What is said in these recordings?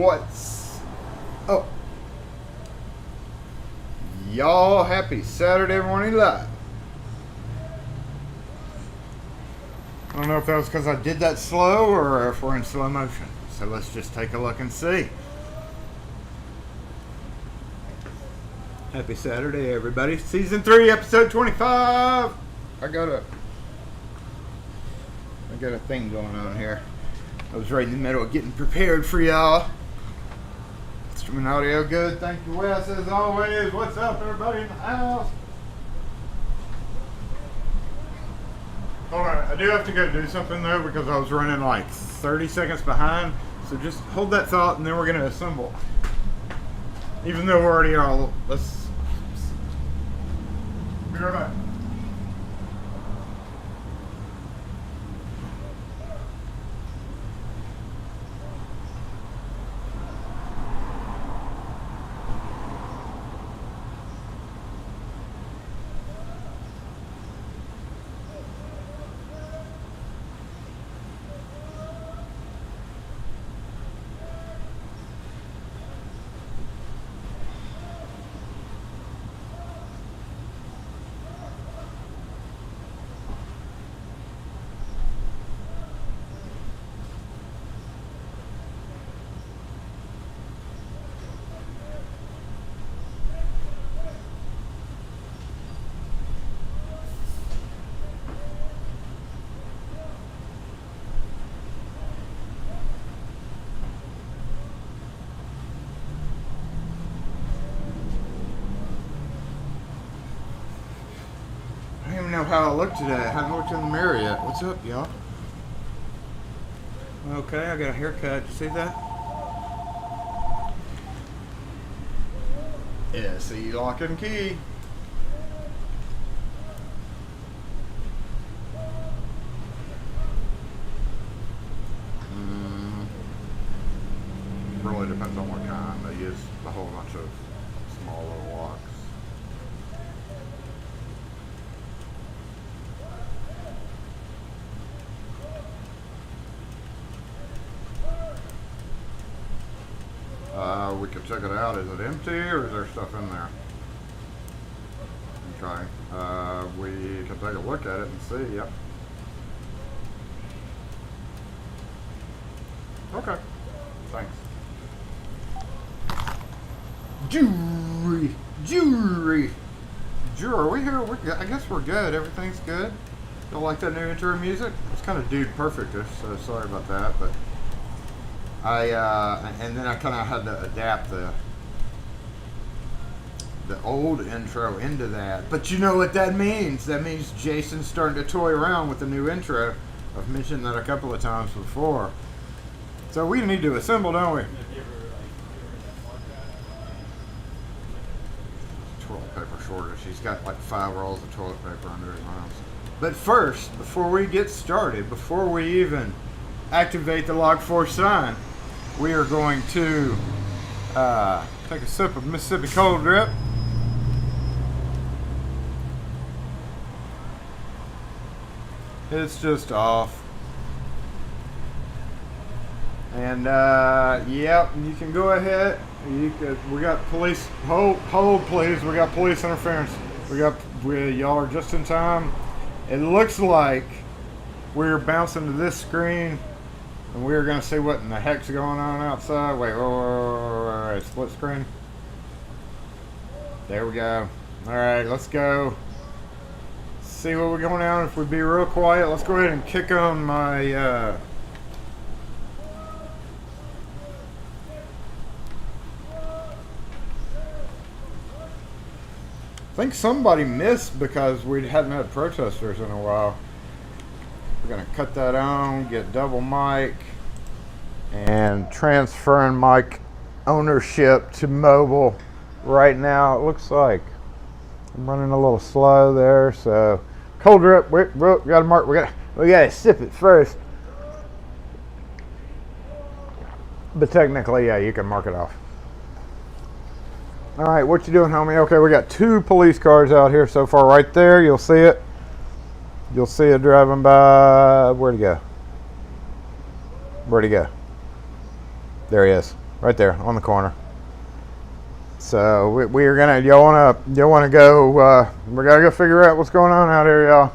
What's up, y'all? Happy Saturday morning live. I don't know if that was because I did that slow or if we're in slow motion. So let's just take a look and see. Happy Saturday, everybody. Season 3, episode 25. I got a thing going on here. I was right in the middle of getting prepared for y'all. Streaming audio good. Thank you, Wes, as always. What's up, everybody in the house? Hold on. I do have to go do something, though, because I was running like 30 seconds behind. So just hold that thought, and then we're going to assemble. Even though we're already all... Let's... Be right back. I don't even know how I look today. I haven't looked in the mirror yet. What's up, y'all? Okay, I got a haircut. You see that? SE lock and key. Really depends on what kind. They use a whole bunch of small little locks. We can check it out. Is it empty or is there stuff in there? Okay. We can take a look at it and see. Yep. Okay. Thanks. Jewelry. Are we here? I guess we're good. Everything's good. Don't like that new intro music? It's kind of dude perfect-ish, so sorry about that, but and then I kind of had to adapt the old intro into that. But you know what that means? That means Jason's starting to toy around with the new intro. I've mentioned that a couple of times before. So we need to assemble, don't we? Toilet paper shortage. He's got like 5 rolls of toilet paper under his arms. But first, before we get started, before we even activate the LockForce sign, we are going to take a sip of Mississippi Cold Drip. It's just off. And yep, you can go ahead. We got police. Hold please. We got police interference. Y'all are just in time. It looks like we're bouncing to this screen. And we're going to see what in the heck's going on outside. Wait, split screen. There we go. Alright, let's go. See what we're going on. If we be real quiet, let's go ahead and kick on my... I think somebody missed because we hadn't had protesters in a while. We're going to cut that on, get double mic, and transferring mic ownership to mobile. Right now, it looks like I'm running a little slow there, so cold drip. We got to mark. We got to sip it first. But technically, yeah, you can mark it off. All right, what you doing, homie? Okay, we got 2 police cars out here so far. Right there, you'll see it. You'll see it driving by. Where'd he go? Where'd he go? There he is. right there on the corner. So we're gonna, y'all wanna go, we gotta go figure out what's going on out here, y'all.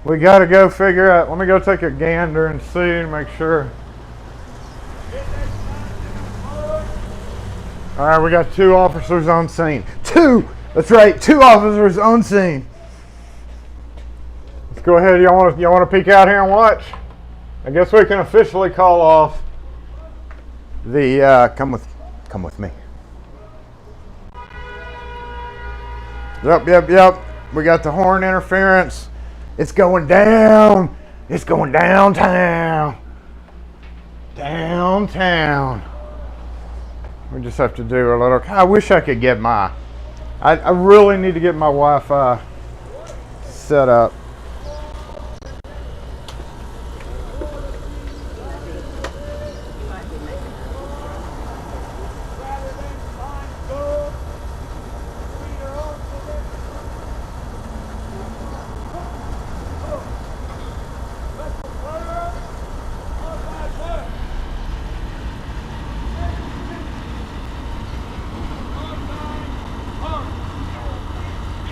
We gotta go figure out, let me go take a gander and see and make sure. All right, we got 2 officers on scene. 2, that's right, 2 officers on scene. Let's go ahead, y'all wanna peek out here and watch? I guess we can officially call off the, come with me. Yep. We got the horn interference. It's going down. It's going downtown. Downtown. We just have to do a little, I wish I could get I really need to get my Wi-Fi set up.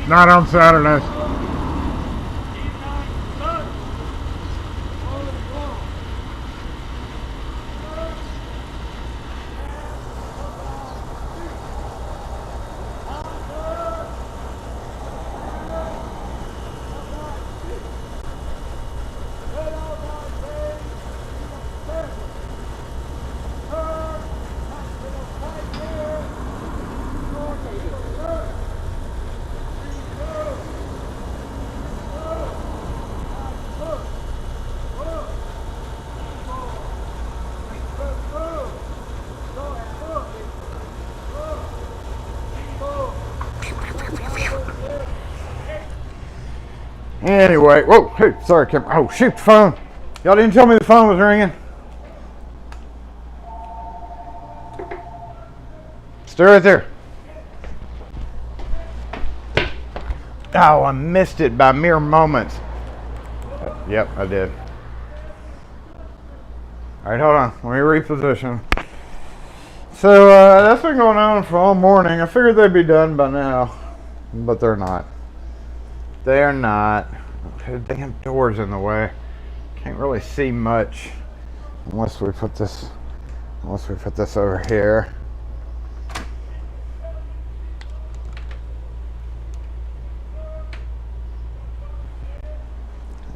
Not on Saturdays. Anyway, whoa, hey, sorry, oh shoot, the phone. Y'all didn't tell me the phone was ringing. Stay right there. Oh, I missed it by mere moments. Yep, I did. All right, hold on. Let me reposition. So that's been going on for all morning. I figured they'd be done by now, but they're not. They're not. The damn door's in the way. Can't really see much unless we put this over here.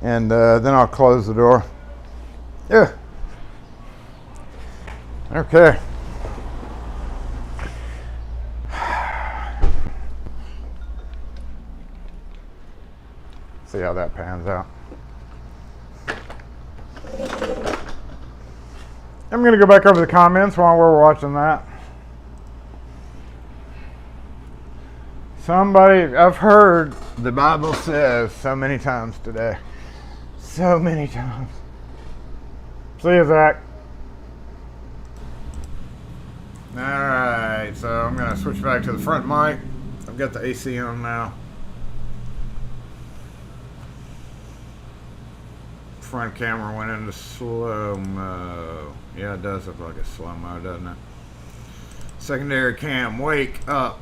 And then I'll close the door. Yeah. Okay. See how that pans out. I'm going to go back over the comments while we're watching that. Somebody, I've heard the Bible says so many times today. So many times. See you, Zach. Alright, so I'm going to switch back to the front mic. I've got the AC on now. Front camera went into slow-mo. Yeah, it does look like a slow-mo, doesn't it? Secondary cam, wake up.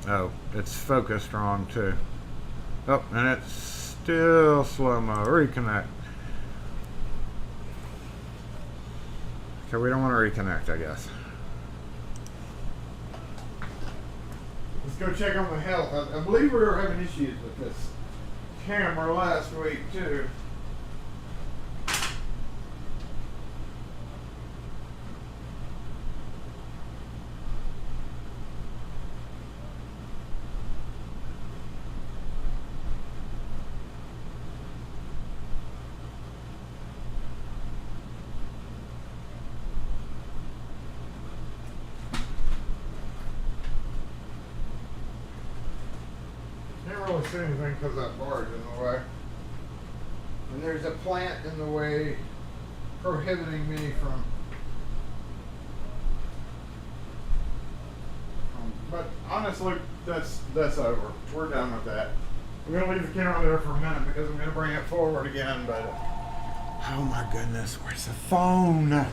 Oh, it's focused wrong too. Oh, and it's still slow-mo. Reconnect. Okay, we don't want to reconnect, I guess. Let's go check on the health. I believe we were having issues with this camera last week too. See anything because that bar's in the way, and there's a plant in the way prohibiting me from but honestly that's over. We're done with that. I'm gonna leave the camera there for a minute because I'm gonna bring it forward again, but Oh my goodness, where's the phone?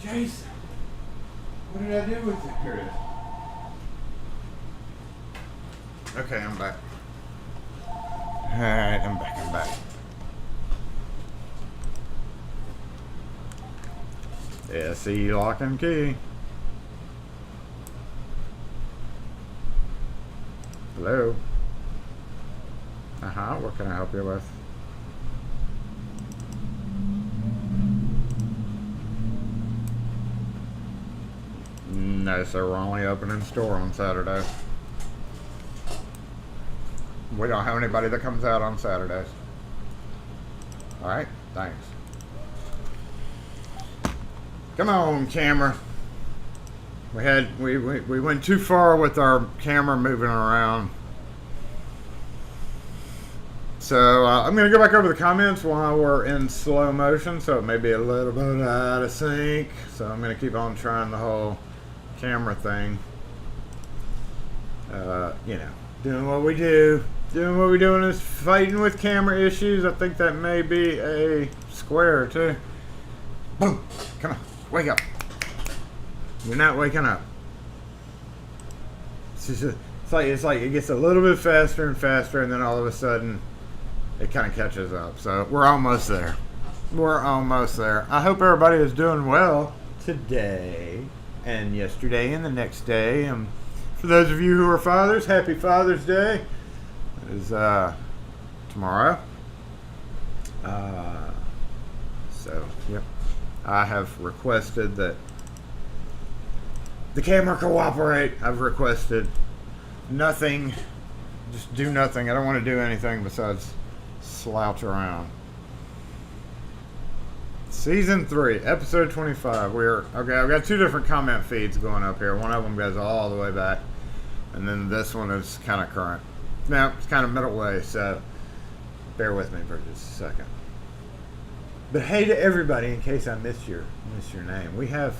Jason, what did I do with it? Here it is. Okay, I'm back. Alright, I'm back. Yeah, see, lock and key. Hello? What can I help you with? No, sir, we're only open in store on Saturdays. We don't have anybody that comes out on Saturdays. Alright, thanks. Come on, camera. We went too far with our camera moving around. So I'm going to go back over the comments while we're in slow motion, so it may be a little bit out of sync. So I'm going to keep on trying the whole camera thing. You know, doing what we do. Doing what we're doing is fighting with camera issues. I think that may be a square too. Boom! Come on, wake up. You're not waking up. It's like it gets a little bit faster and faster, and then all of a sudden it kind of catches up. So we're almost there. We're almost there. I hope everybody is doing well today and yesterday and the next day. And for those of you who are fathers, happy Father's Day. It is tomorrow. So, yep. I have requested that the camera cooperate. I've requested nothing. Just do nothing. I don't want to do anything besides slouch around. Season 3, episode 25. Okay, I've got 2 different comment feeds going up here. One of them goes all the way back, and then this one is kind of current. Now, it's kind of middle way, so bear with me for just a second. But hey to everybody, in case I miss your name. We have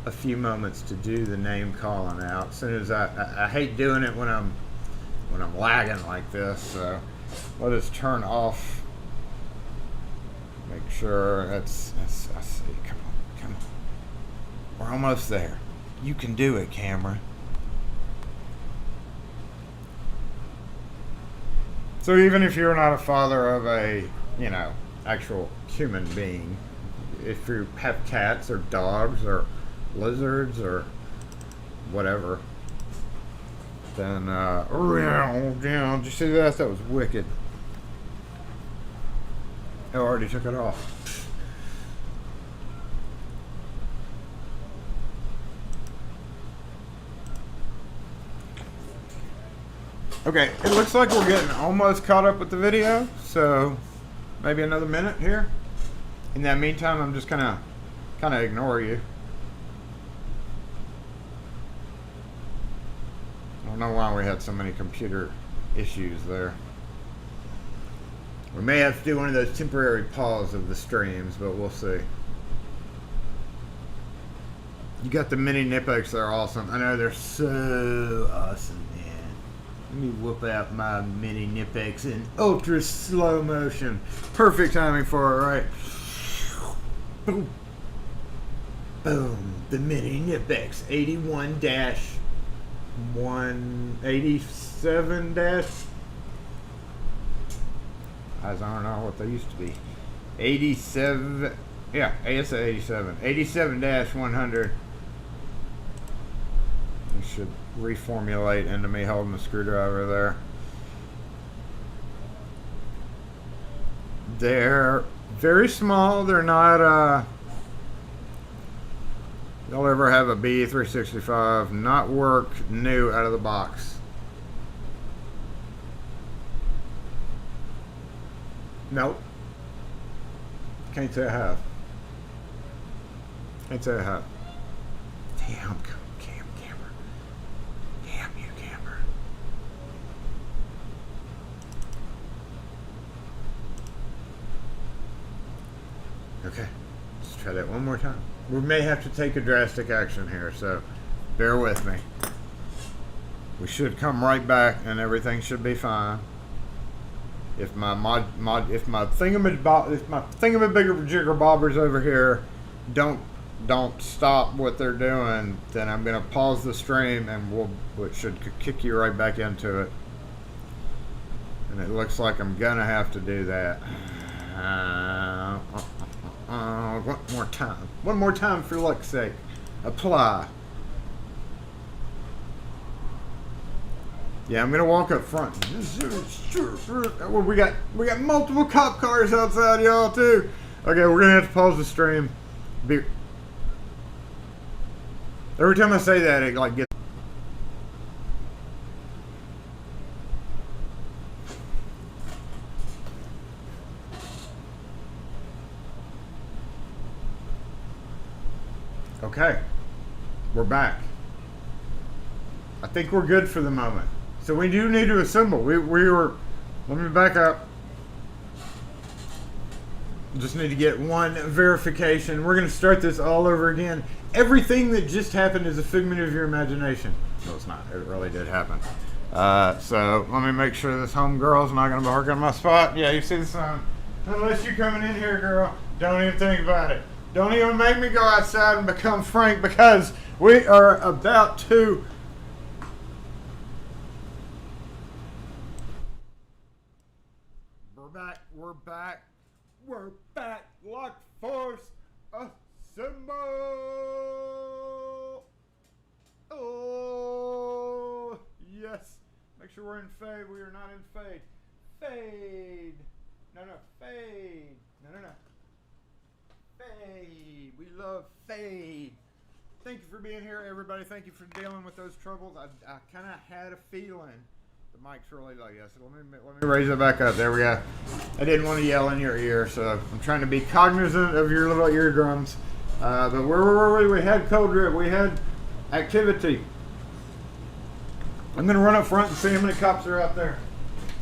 a few moments to do the name calling out. As soon as I hate doing it when I'm lagging like this, so let us turn off. Make sure that's I see. Come on. We're almost there. You can do it, camera. So even if you're not a father of a, actual human being, if you have cats or dogs or lizards or whatever, then, did you see that? That was wicked. I already took it off. Okay, it looks like we're getting almost caught up with the video, so maybe another minute here. In that meantime, I'm just gonna kind of ignore you. I don't know why we had so many computer issues there. We may have to do one of those temporary pause of the streams, but we'll see. You got the mini Nipex, they're awesome. I know they're so awesome, man. Let me whoop out my mini Nipex in ultra slow motion. Perfect timing for it, right? Boom. Boom. The mini Nipex 81-187- I don't know what they used to be. 87, yeah, ASA 87. 87-100. This should reformulate into me holding the screwdriver there. They're very small. They're not, you'll ever have a B365 not work new out of the box. Nope. Can't say I have. Can't say I have. Damn, camera. Damn you, camera. Okay. Let's try that one more time. We may have to take a drastic action here, so bear with me. We should come right back and everything should be fine. If my thingamajigger bobbers over here don't stop what they're doing, then I'm gonna pause the stream and it should kick you right back into it. And it looks like I'm gonna have to do that. One more time for luck's sake. Apply. Yeah, I'm gonna walk up front. We got multiple cop cars outside, y'all, too. Okay, we're gonna have to pause the stream. Every time I say that, it like gets. Okay, we're back. I think we're good for the moment. So we do need to assemble. We were. Let me back up. Just need to get one verification. We're going to start this all over again. Everything that just happened is a figment of your imagination. No, it's not. It really did happen. So let me make sure this home girl's not going to bark on my spot. Yeah, you see the sign. Unless you're coming in here, girl, don't even think about it. Don't even make me go outside and become Frank, because we are about to. We're back. LockForce Assemble. Oh, yes. Make sure we're in fade. We are not in fade. Fade. No, fade. No. Fade. We love fade. Thank you for being here, everybody. Thank you for dealing with those troubles. I kind of had a feeling. The mic's really low, yes. Let me raise it back up. There we go. I didn't want to yell in your ear, so I'm trying to be cognizant of your little eardrums. But where were we? We had code drip. We had activity. I'm going to run up front and see how many cops are out there.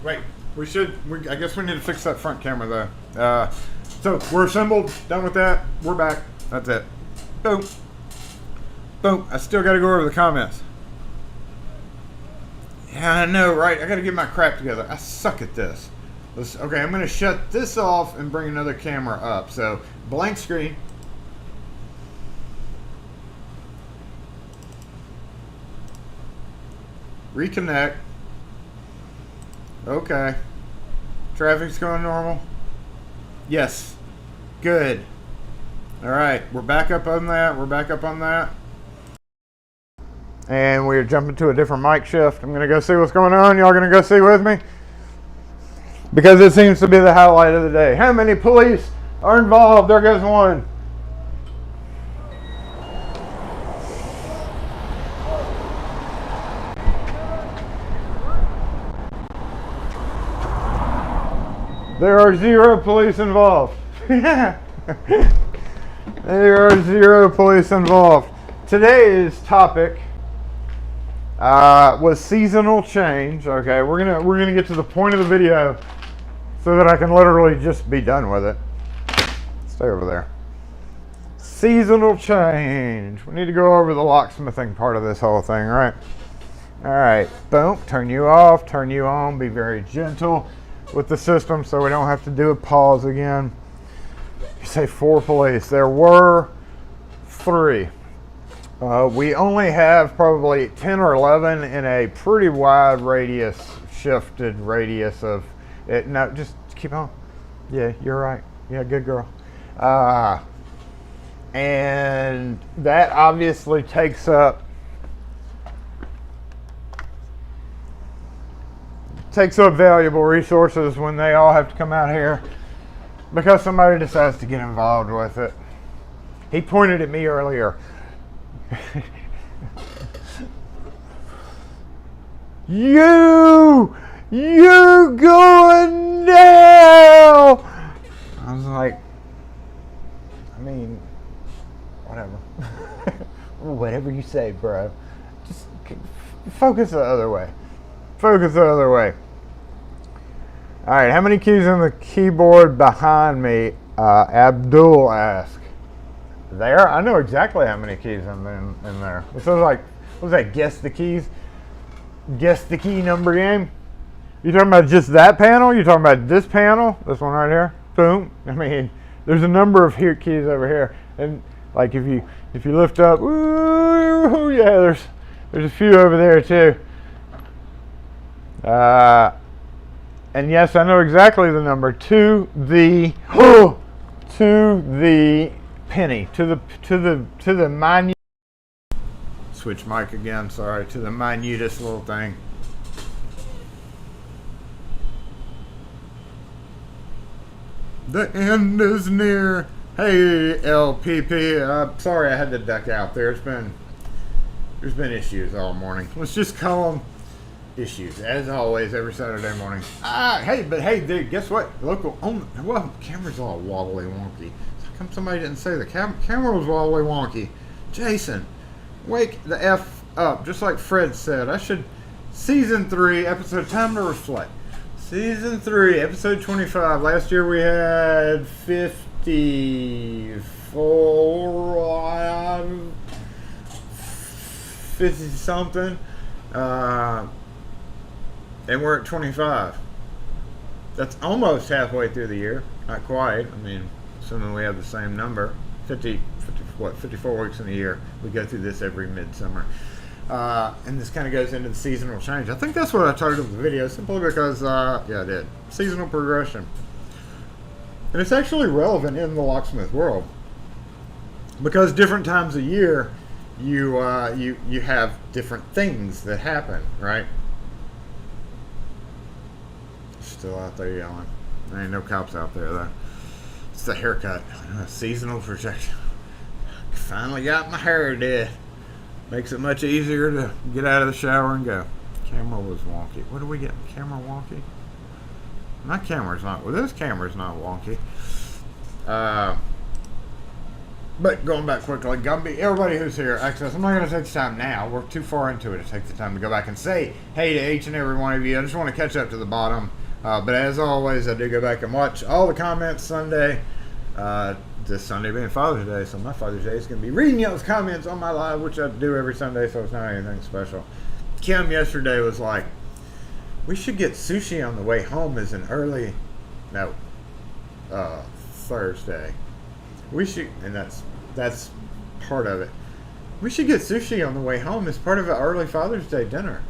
Wait, I guess we need to fix that front camera, though. So we're assembled. Done with that. We're back. That's it. Boom. Boom. I still got to go over the comments. Yeah, I know, right? I gotta get my crap together. I suck at this. Okay, I'm gonna shut this off and bring another camera up. So, blank screen. Reconnect. Okay. Traffic's going normal. Yes. Good. Alright, we're back up on that. And we're jumping to a different mic shift. I'm going to go see what's going on. Y'all going to go see with me? Because it seems to be the highlight of the day. How many police are involved? There goes one. There are 0 police involved. There are 0 police involved. Today's topic was seasonal change. Okay, we're gonna get to the point of the video so that I can literally just be done with it. Stay over there. Seasonal change. We need to go over the locksmithing part of this whole thing, right? All right, boom. Turn you off, turn you on. Be very gentle with the system so we don't have to do a pause again. You say 4 police. There were 3. We only have probably 10 or 11 in a pretty wide radius, shifted radius of it. No, just keep on. Yeah, you're right. Yeah, good girl. And that obviously takes up valuable resources when they all have to come out here because somebody decides to get involved with it. He pointed at me earlier. You going now? I was like, I mean, whatever. Whatever you say, bro. Just focus the other way. Focus the other way. All right, how many keys on the keyboard behind me? Abdul asked. There? I know exactly how many keys in there. This was like, what was that, guess the keys? Guess the key number game? You talking about just that panel? You talking about this panel? This one right here? Boom. I mean, there's a number of here keys over here, and like if you lift up, ooh, yeah, there's a few over there too. And yes, I know exactly the number to the penny, to the minute. Switch mic again. Sorry, to the minutest little thing. The end is near. Hey, LPP. Sorry I had to duck out. There's been issues all morning. Let's just call them issues, as always, every Saturday morning. Hey, dude, guess what? Well, camera's all wobbly wonky. How come somebody didn't say the camera was wobbly wonky? Jason, wake the F up. Just like Fred said, Season 3, episode Time to Reflect. Season 3, episode 25. Last year we had 50 something. And we're at 25. That's almost halfway through the year. Not quite. I mean, assuming we have the same number. 54 weeks in a year. We go through this every midsummer. And this kind of goes into the seasonal change. I think that's what I titled the video, simply because, yeah, I did. Seasonal progression. And it's actually relevant in the locksmith world. Because different times of year, you have different things that happen, right? Still out there yelling. There ain't no cops out there, though. It's the haircut. Seasonal projection. Finally got my hair did. Makes it much easier to get out of the shower and go. Camera was wonky. What are we getting? Camera wonky? My camera's not. Well, this camera's not wonky. But going back quickly, Gumby, everybody who's here, access. I'm not going to take the time now. We're too far into it to take the time to go back and say hey to each and every one of you. I just want to catch up to the bottom. But as always, I do go back and watch all the comments Sunday. This Sunday being Father's Day, so my Father's Day is going to be reading y'all's comments on my live, which I do every Sunday, so it's not anything special. Kim yesterday was like, we should get sushi on the way home as an early, Thursday. We should, and that's part of it. We should get sushi on the way home as part of an early Father's Day dinner.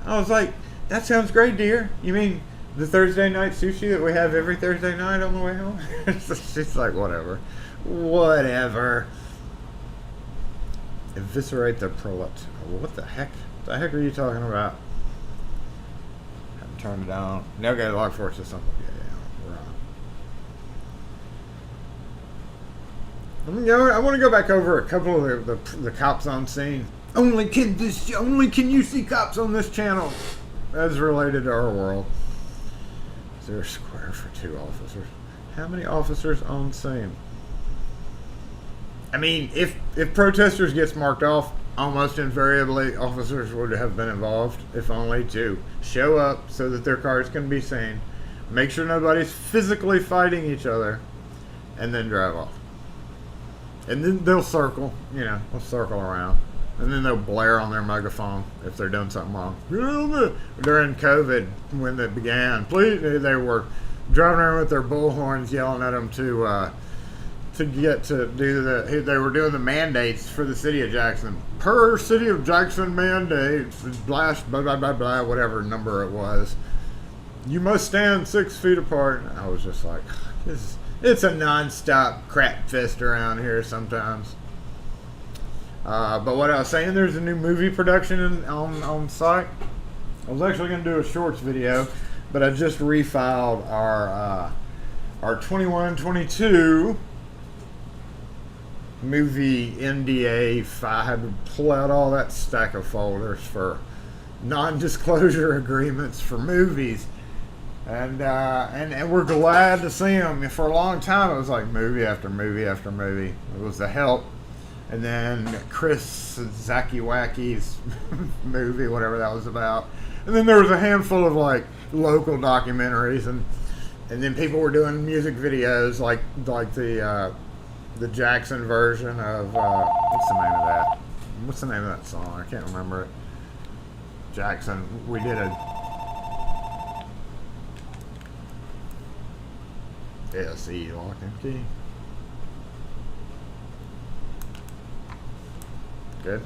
I was like, that sounds great, dear. You mean the Thursday night sushi that we have every Thursday night on the way home? She's like, whatever. Eviscerate the prolet. What the heck? The heck are you talking about? Haven't turned it down. Now got LockForce Assemble. Yeah, we're on. I want to go back over a couple of the cops on scene. Only can you see cops on this channel as related to our world. Is there a square for 2 officers? How many officers on scene? I mean, if protesters gets marked off, almost invariably officers would have been involved, if only to show up so that their cars can be seen, make sure nobody's physically fighting each other, and then drive off. And then they'll circle, they'll circle around. And then they'll blare on their megaphone if they're doing something wrong. During COVID, when it began, they were driving around with their bullhorns yelling at them to get to do they were doing the mandates for the city of Jackson. Per city of Jackson mandates, blah, blah, blah, blah, whatever number it was. You must stand 6 feet apart. And I was just like, it's a non-stop crap fest around here sometimes. But what I was saying, there's a new movie production on site. I was actually going to do a shorts video, but I just refiled our 21-22 movie NDA file. I had to pull out all that stack of folders for non-disclosure agreements for movies. And we're glad to see them. For a long time, it was like movie after movie after movie. It was The Help. And then Chris Zakiwacki's movie, whatever that was about. And then there was a handful of like local documentaries, and then people were doing music videos like the Jackson version of what's the name of that? What's the name of that song? I can't remember it. Jackson. We did a SE lock and key. Good.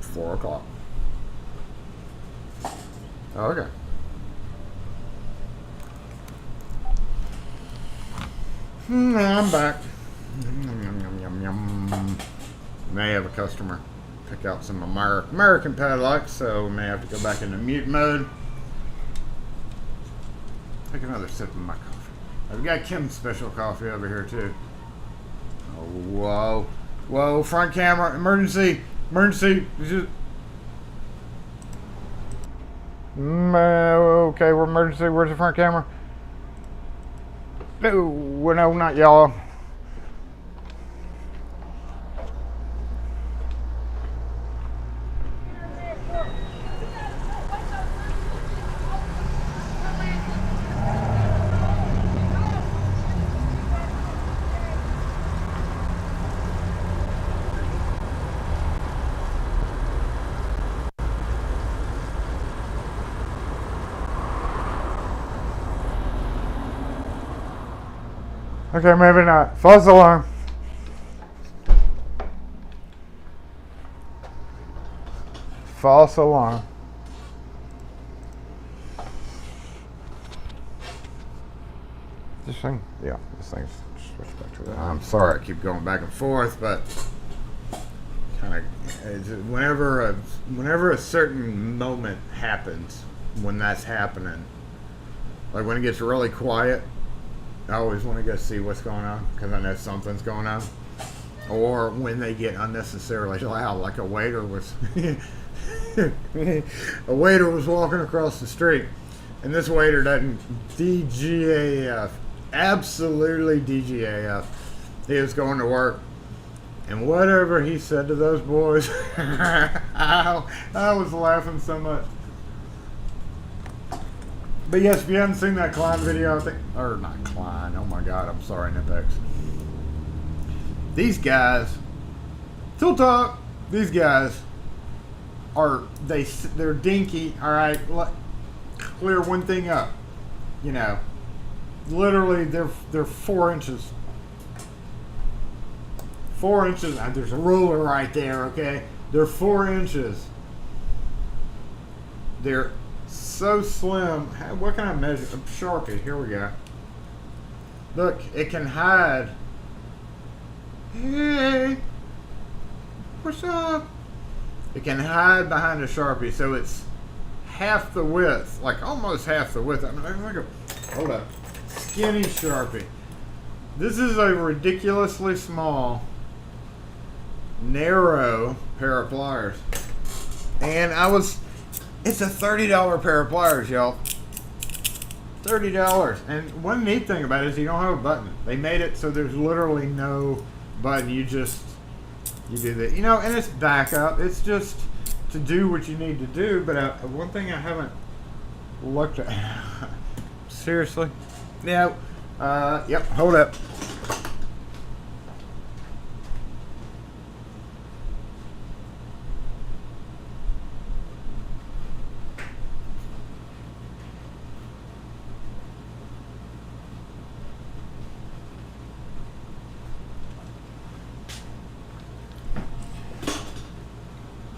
Four o'clock. Okay. I'm back. Yum, yum, yum. May have a customer pick out some American padlocks, so may have to go back into mute mode. Take another sip of my coffee. I've got Kim's special coffee over here too. Oh, whoa, whoa! Front camera, emergency, emergency. Okay, we're emergency. Where's the front camera? No, not y'all. Okay, maybe not. False alarm. False alarm. This thing? Yeah, this thing's switch back to that. I'm sorry I keep going back and forth, but kind of whenever a certain moment happens, when that's happening, like when it gets really quiet, I always want to go see what's going on because I know something's going on. Or when they get unnecessarily loud, like a waiter was walking across the street, and this waiter doesn't DGAF, absolutely DGAF. He was going to work, and whatever he said to those boys, I was laughing so much. But yes, if you haven't seen that Klein video, I think, or not Klein, oh my God, I'm sorry, Nipex. These guys, Tool Talk, these guys they're dinky, all right, clear one thing up, you know, literally they're 4 inches. 4 inches, there's a ruler right there, okay? They're 4 inches. They're so slim. What can I measure? A Sharpie. Here we go. Look, it can hide. Hey, what's up? It can hide behind a Sharpie, so it's half the width, like almost half the width. I mean, hold up. Skinny Sharpie. This is a ridiculously small, narrow pair of pliers. And it's a $30 pair of pliers, y'all. $30. And one neat thing about it is you don't have a button. They made it so there's literally no button. You do that. You know, and it's backup. It's just to do what you need to do. But one thing I haven't looked at. Seriously? Yeah. Yep, hold up.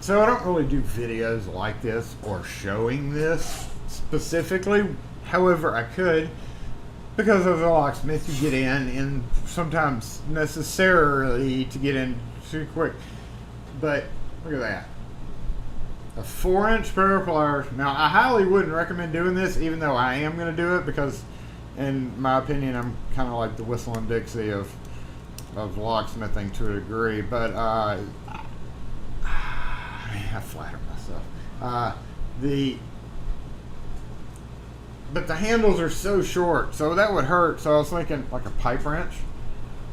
So I don't really do videos like this or showing this specifically. However, I could, because as a locksmith you get in and sometimes necessarily to get in too quick. But look at that. A 4-inch pair of pliers. Now I highly wouldn't recommend doing this, even though I am going to do it, because in my opinion I'm kind of like the Whistling Dixie of locksmithing to a degree. But I flatter myself. But the handles are so short, so that would hurt. So I was thinking like a pipe wrench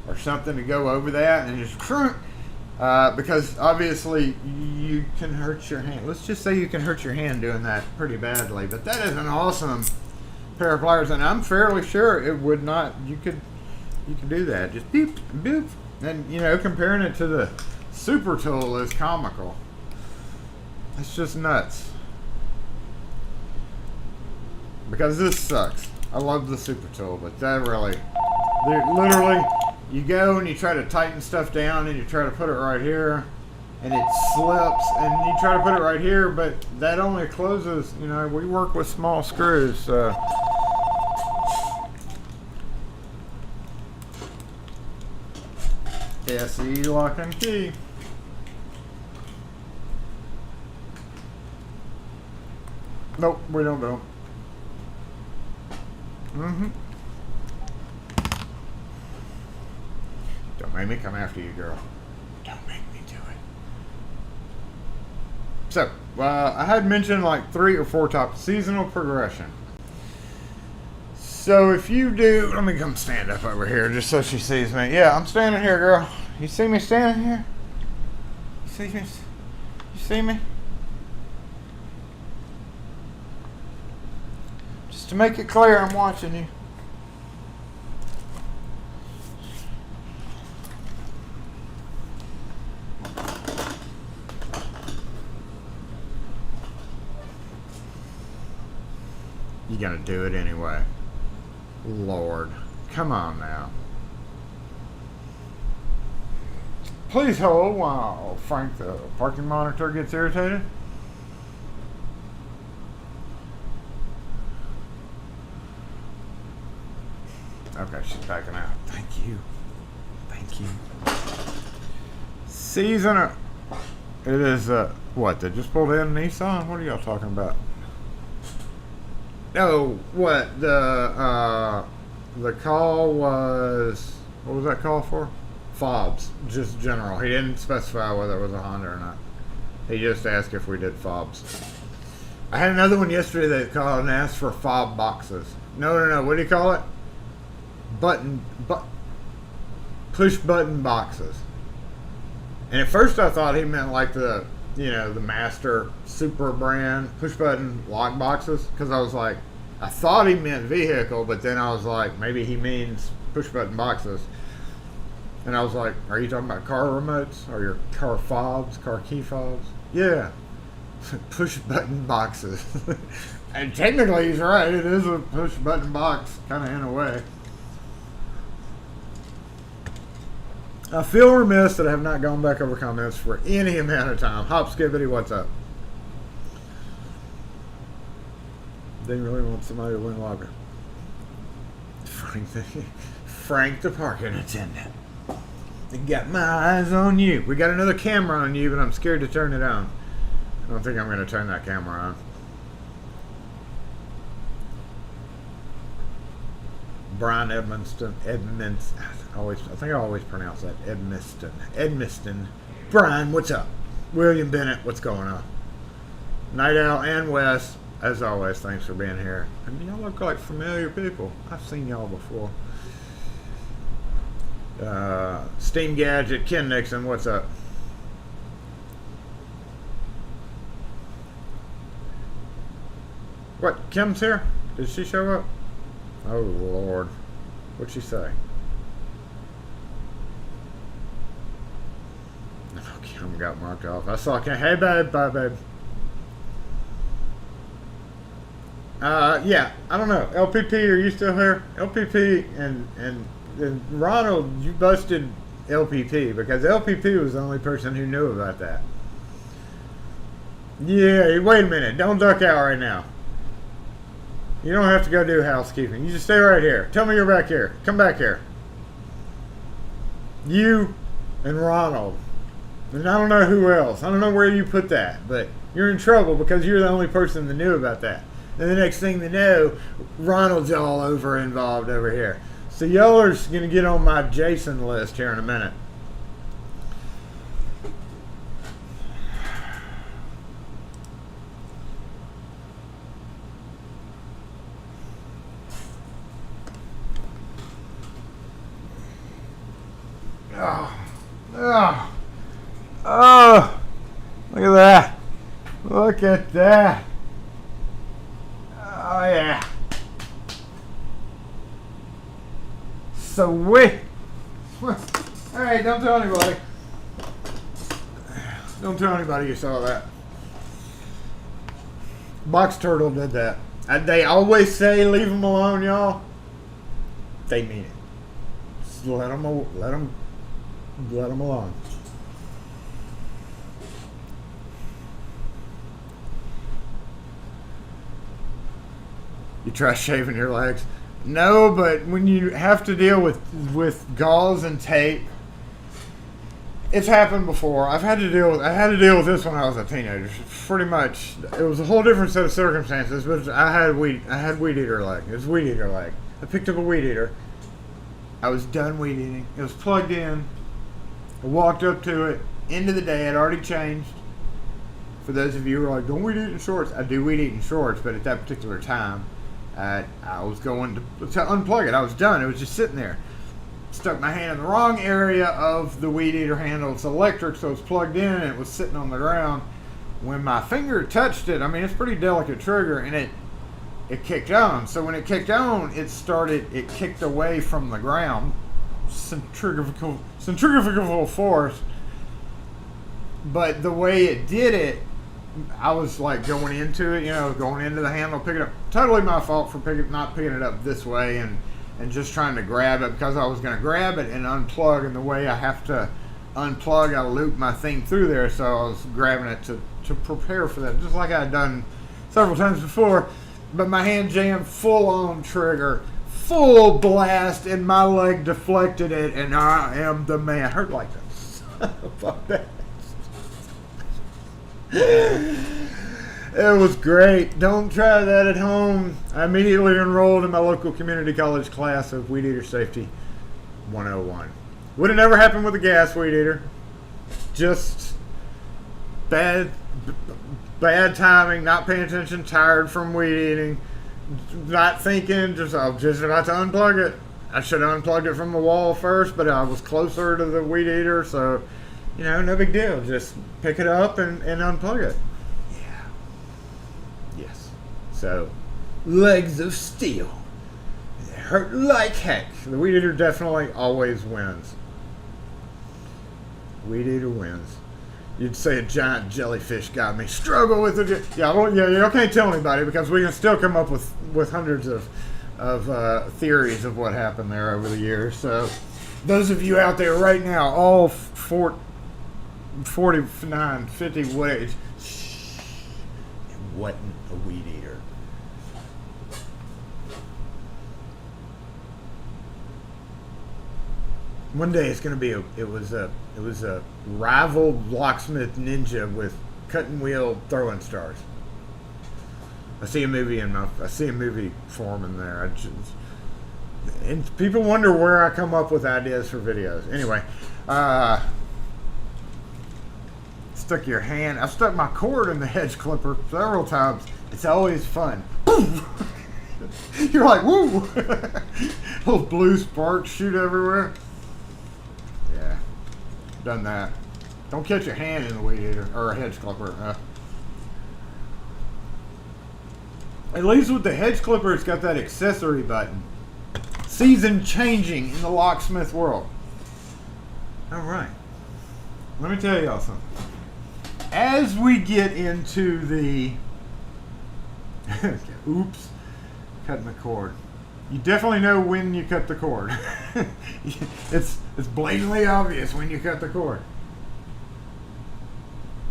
or something to go over that and just because obviously you can hurt your hand. Let's just say you can hurt your hand doing that pretty badly. But that is an awesome pair of pliers, and I'm fairly sure it would not. You could do that. Just beep, boop, and you know, comparing it to the super tool is comical. It's just nuts. Because this sucks. I love the super tool, but that really, literally, you go and you try to tighten stuff down and you try to put it right here and it slips and you try to put it right here, but that only closes, you know, we work with small screws. SE lock and key. Nope, we don't do. Don't make me come after you, girl. Don't make me do it. So, I had mentioned like 3 or 4 topics. Seasonal progression. So if you do, let me come stand up over here just so she sees me. Yeah, I'm standing here, girl. You see me standing here? You see me? You see me? To make it clear, I'm watching you. You're gonna do it anyway. Lord, come on now. Please hold while Frank, the parking monitor, gets irritated. Okay, she's backing out. Thank you. Thank you. Season. It is, what, they just pulled in Nissan? What are y'all talking about? No, what? The call was, what was that call for? Fobs, just general. He didn't specify whether it was a Honda or not. He just asked if we did fobs. I had another one yesterday that called and asked for fob boxes. No, what do you call it? Push button boxes. And at first I thought he meant like the, you know, the Master Super brand push button lock boxes, because I was like, I thought he meant vehicle, but then I was like, maybe he means push button boxes. And I was like, are you talking about car remotes or your car fobs, car key fobs? Yeah. Push button boxes. And technically he's right, it is a push button box, kind of in a way. I feel remiss that I have not gone back over comments for any amount of time. Hop Skibbity, what's up? They really want somebody to win logger. Frank the parking attendant. I got my eyes on you. We got another camera on you, but I'm scared to turn it on. I don't think I'm going to turn that camera on. Brian Edmiston. I think I always pronounce that Edmiston. Brian, what's up? William Bennett, what's going on? Night Owl and Wes, as always, thanks for being here. And y'all look like familiar people. I've seen y'all before. Steam Gadget, Ken Nixon, what's up? What, Kim's here? Did she show up? Oh, Lord. What'd she say? Oh, Kim got marked off. I saw Kim. Hey, babe. Bye, babe. Yeah, I don't know. LPP, are you still here? LPP and Ronald, you busted LPP because LPP was the only person who knew about that. Yeah, wait a minute. Don't duck out right now. You don't have to go do housekeeping. You just stay right here. Tell me you're back here. Come back here. You and Ronald. And I don't know who else. I don't know where you put that. But you're in trouble because you're the only person that knew about that. And the next thing they know, Ronald's all involved over here. So y'all are going to get on my Jason list here in a minute. Oh, look at that. Look at that. Oh, yeah. Sweet. Hey, don't tell anybody. Don't tell anybody you saw that. Box Turtle did that. They always say leave them alone, y'all. They mean it. Just let them alone. You try shaving your legs? No, but when you have to deal with gauze and tape, it's happened before. I had to deal with this when I was a teenager. Pretty much, it was a whole different set of circumstances. But I had weed eater leg. It was weed eater leg. I picked up a weed eater. I was done weed eating. It was plugged in. I walked up to it. End of the day, I'd already changed. For those of you who are like, don't weed eat in shorts. I do weed eat in shorts, but at that particular time, I was going to unplug it. I was done. It was just sitting there. Stuck my hand in the wrong area of the weed eater handle. It's electric, so it's plugged in, and it was sitting on the ground. When my finger touched it, I mean, it's a pretty delicate trigger, and it kicked on. So when it kicked on, it kicked away from the ground. Centrifugal force. But the way it did it, I was like going into it, going into the handle, picking it up. Totally my fault for not picking it up this way and just trying to grab it because I was going to grab it and unplug. And the way I have to unplug, I loop my thing through there. So I was grabbing it to prepare for that, just like I had done several times before. But my hand jammed full on trigger, full blast, and my leg deflected it. And I am the man. I hurt like this. Fuck that. It was great. Don't try that at home. I immediately enrolled in my local community college class of Weed Eater Safety 101. Would have never happened with a gas weed eater. Just bad timing, not paying attention, tired from weed eating, not thinking, I was just about to unplug it. I should have unplugged it from the wall first, but I was closer to the weed eater, so no big deal. Just pick it up and unplug it. Yeah. Yes. So, legs of steel. They hurt like heck. The weed eater definitely always wins. Weed eater wins. You'd say a giant jellyfish got me. Struggle with it. Yeah, you can't tell anybody because we can still come up with hundreds of theories of what happened there over the years. So, those of you out there right now, all 49, 50 ways. It wasn't a weed eater. One day it's going to be it was a rival locksmith ninja with cutting wheel throwing stars. I see a movie forming there. And people wonder where I come up with ideas for videos. Anyway, stuck your hand. I stuck my cord in the hedge clipper several times. It's always fun. You're like, woo! Little blue sparks shoot everywhere. Yeah, done that. Don't catch your hand in the weed eater or a hedge clipper. At least with the hedge clipper, it's got that accessory button. Season changing in the locksmith world. All right. Let me tell y'all something. As we get into the oops, cutting the cord. You definitely know when you cut the cord. It's blatantly obvious when you cut the cord.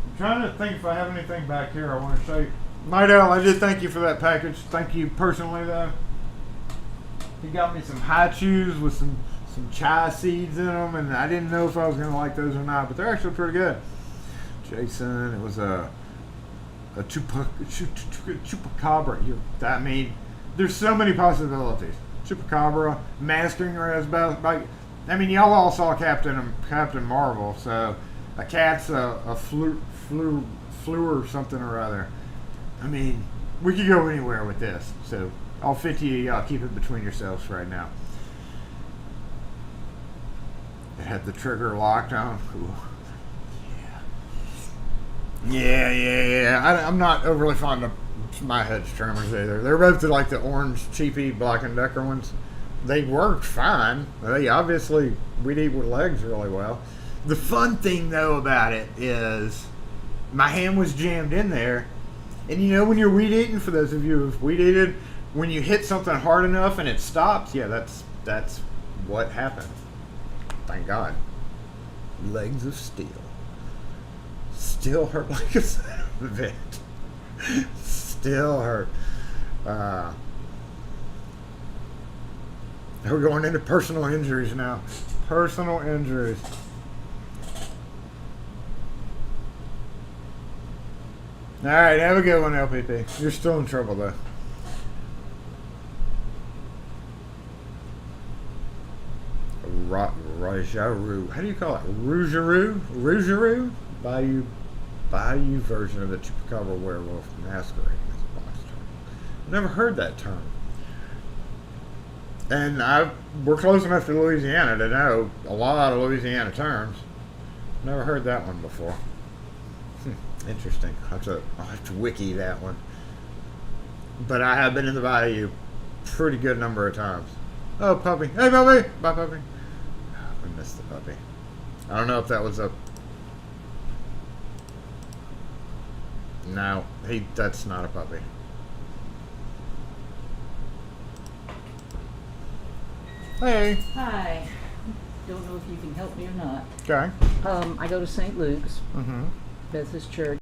I'm trying to think if I have anything back here I want to show you. Night Owl, I did thank you for that package. Thank you personally though. He got me some high chews with some chai seeds in them, and I didn't know if I was going to like those or not, but they're actually pretty good. Jason, it was a chupacabra. I mean, there's so many possibilities. Chupacabra, mastering raspberry. I mean, y'all all saw Captain Marvel, so a cat's a flu or something or other. I mean, we could go anywhere with this. So all 50 of y'all, keep it between yourselves right now. It had the trigger locked on. Ooh. Yeah. I'm not overly fond of my hedge trimmers either. They're both like the orange, cheapy Black & Decker ones. They worked fine. They obviously weed eat with legs really well. The fun thing though about it is my hand was jammed in there. And you know when you're weed eating, for those of you who've weed eated, when you hit something hard enough and it stops, yeah, that's what happens. Thank God. Legs of steel. Still hurt like a son of a bitch. Still hurt. We're going into personal injuries now. Personal injuries. Alright, have a good one, LPP. You're still in trouble, though. Rajaru. How do you call it? Rougarou? Rougarou? Bayou version of the Chupacabra werewolf masquerading as a box term. I've never heard that term. And we're close enough to Louisiana to know a lot of Louisiana terms. Never heard that one before. Interesting. I'll have to wiki that one. But I have been in the bayou pretty good number of times. Oh, puppy. Hey, puppy. Bye, puppy. I missed the puppy. I don't know if that was a... No, that's not a puppy. Hey. Hi. Don't know if you can help me or not. Okay. I go to St. Luke's. Mm-hmm. Beth's church.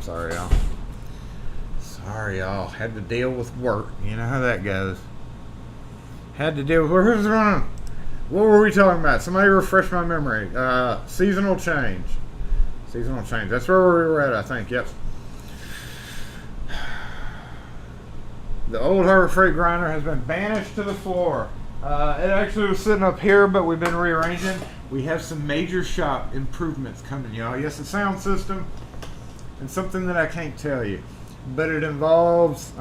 Sorry, y'all. Sorry, y'all. Had to deal with work. You know how that goes. Had to deal with who's running. What were we talking about? Somebody refresh my memory. Seasonal change. Seasonal change. That's where we were at, I think. Yep. The old Harbor Freight grinder has been banished to the floor. It actually was sitting up here, but we've been rearranging. We have some major shop improvements coming, y'all. Yes, a sound system and something that I can't tell you, but it involves.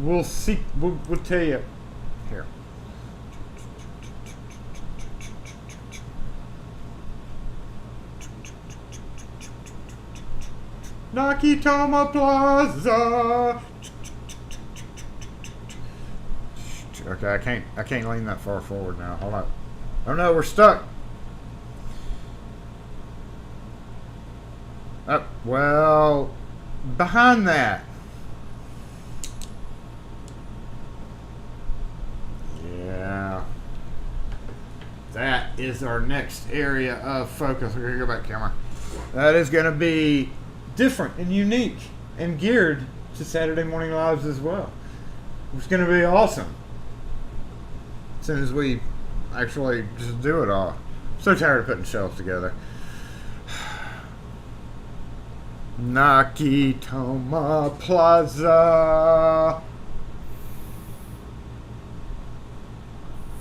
We'll tell you here. Nakitomi Plaza. Okay, I can't lean that far forward now. Hold on. Oh no, we're stuck. Well, behind that. Yeah. That is our next area of focus. We're going to go back camera. That is going to be different and unique and geared to Saturday morning lives as well. It's going to be awesome. As soon as we actually just do it all. I'm so tired of putting shelves together. Nakitomi Plaza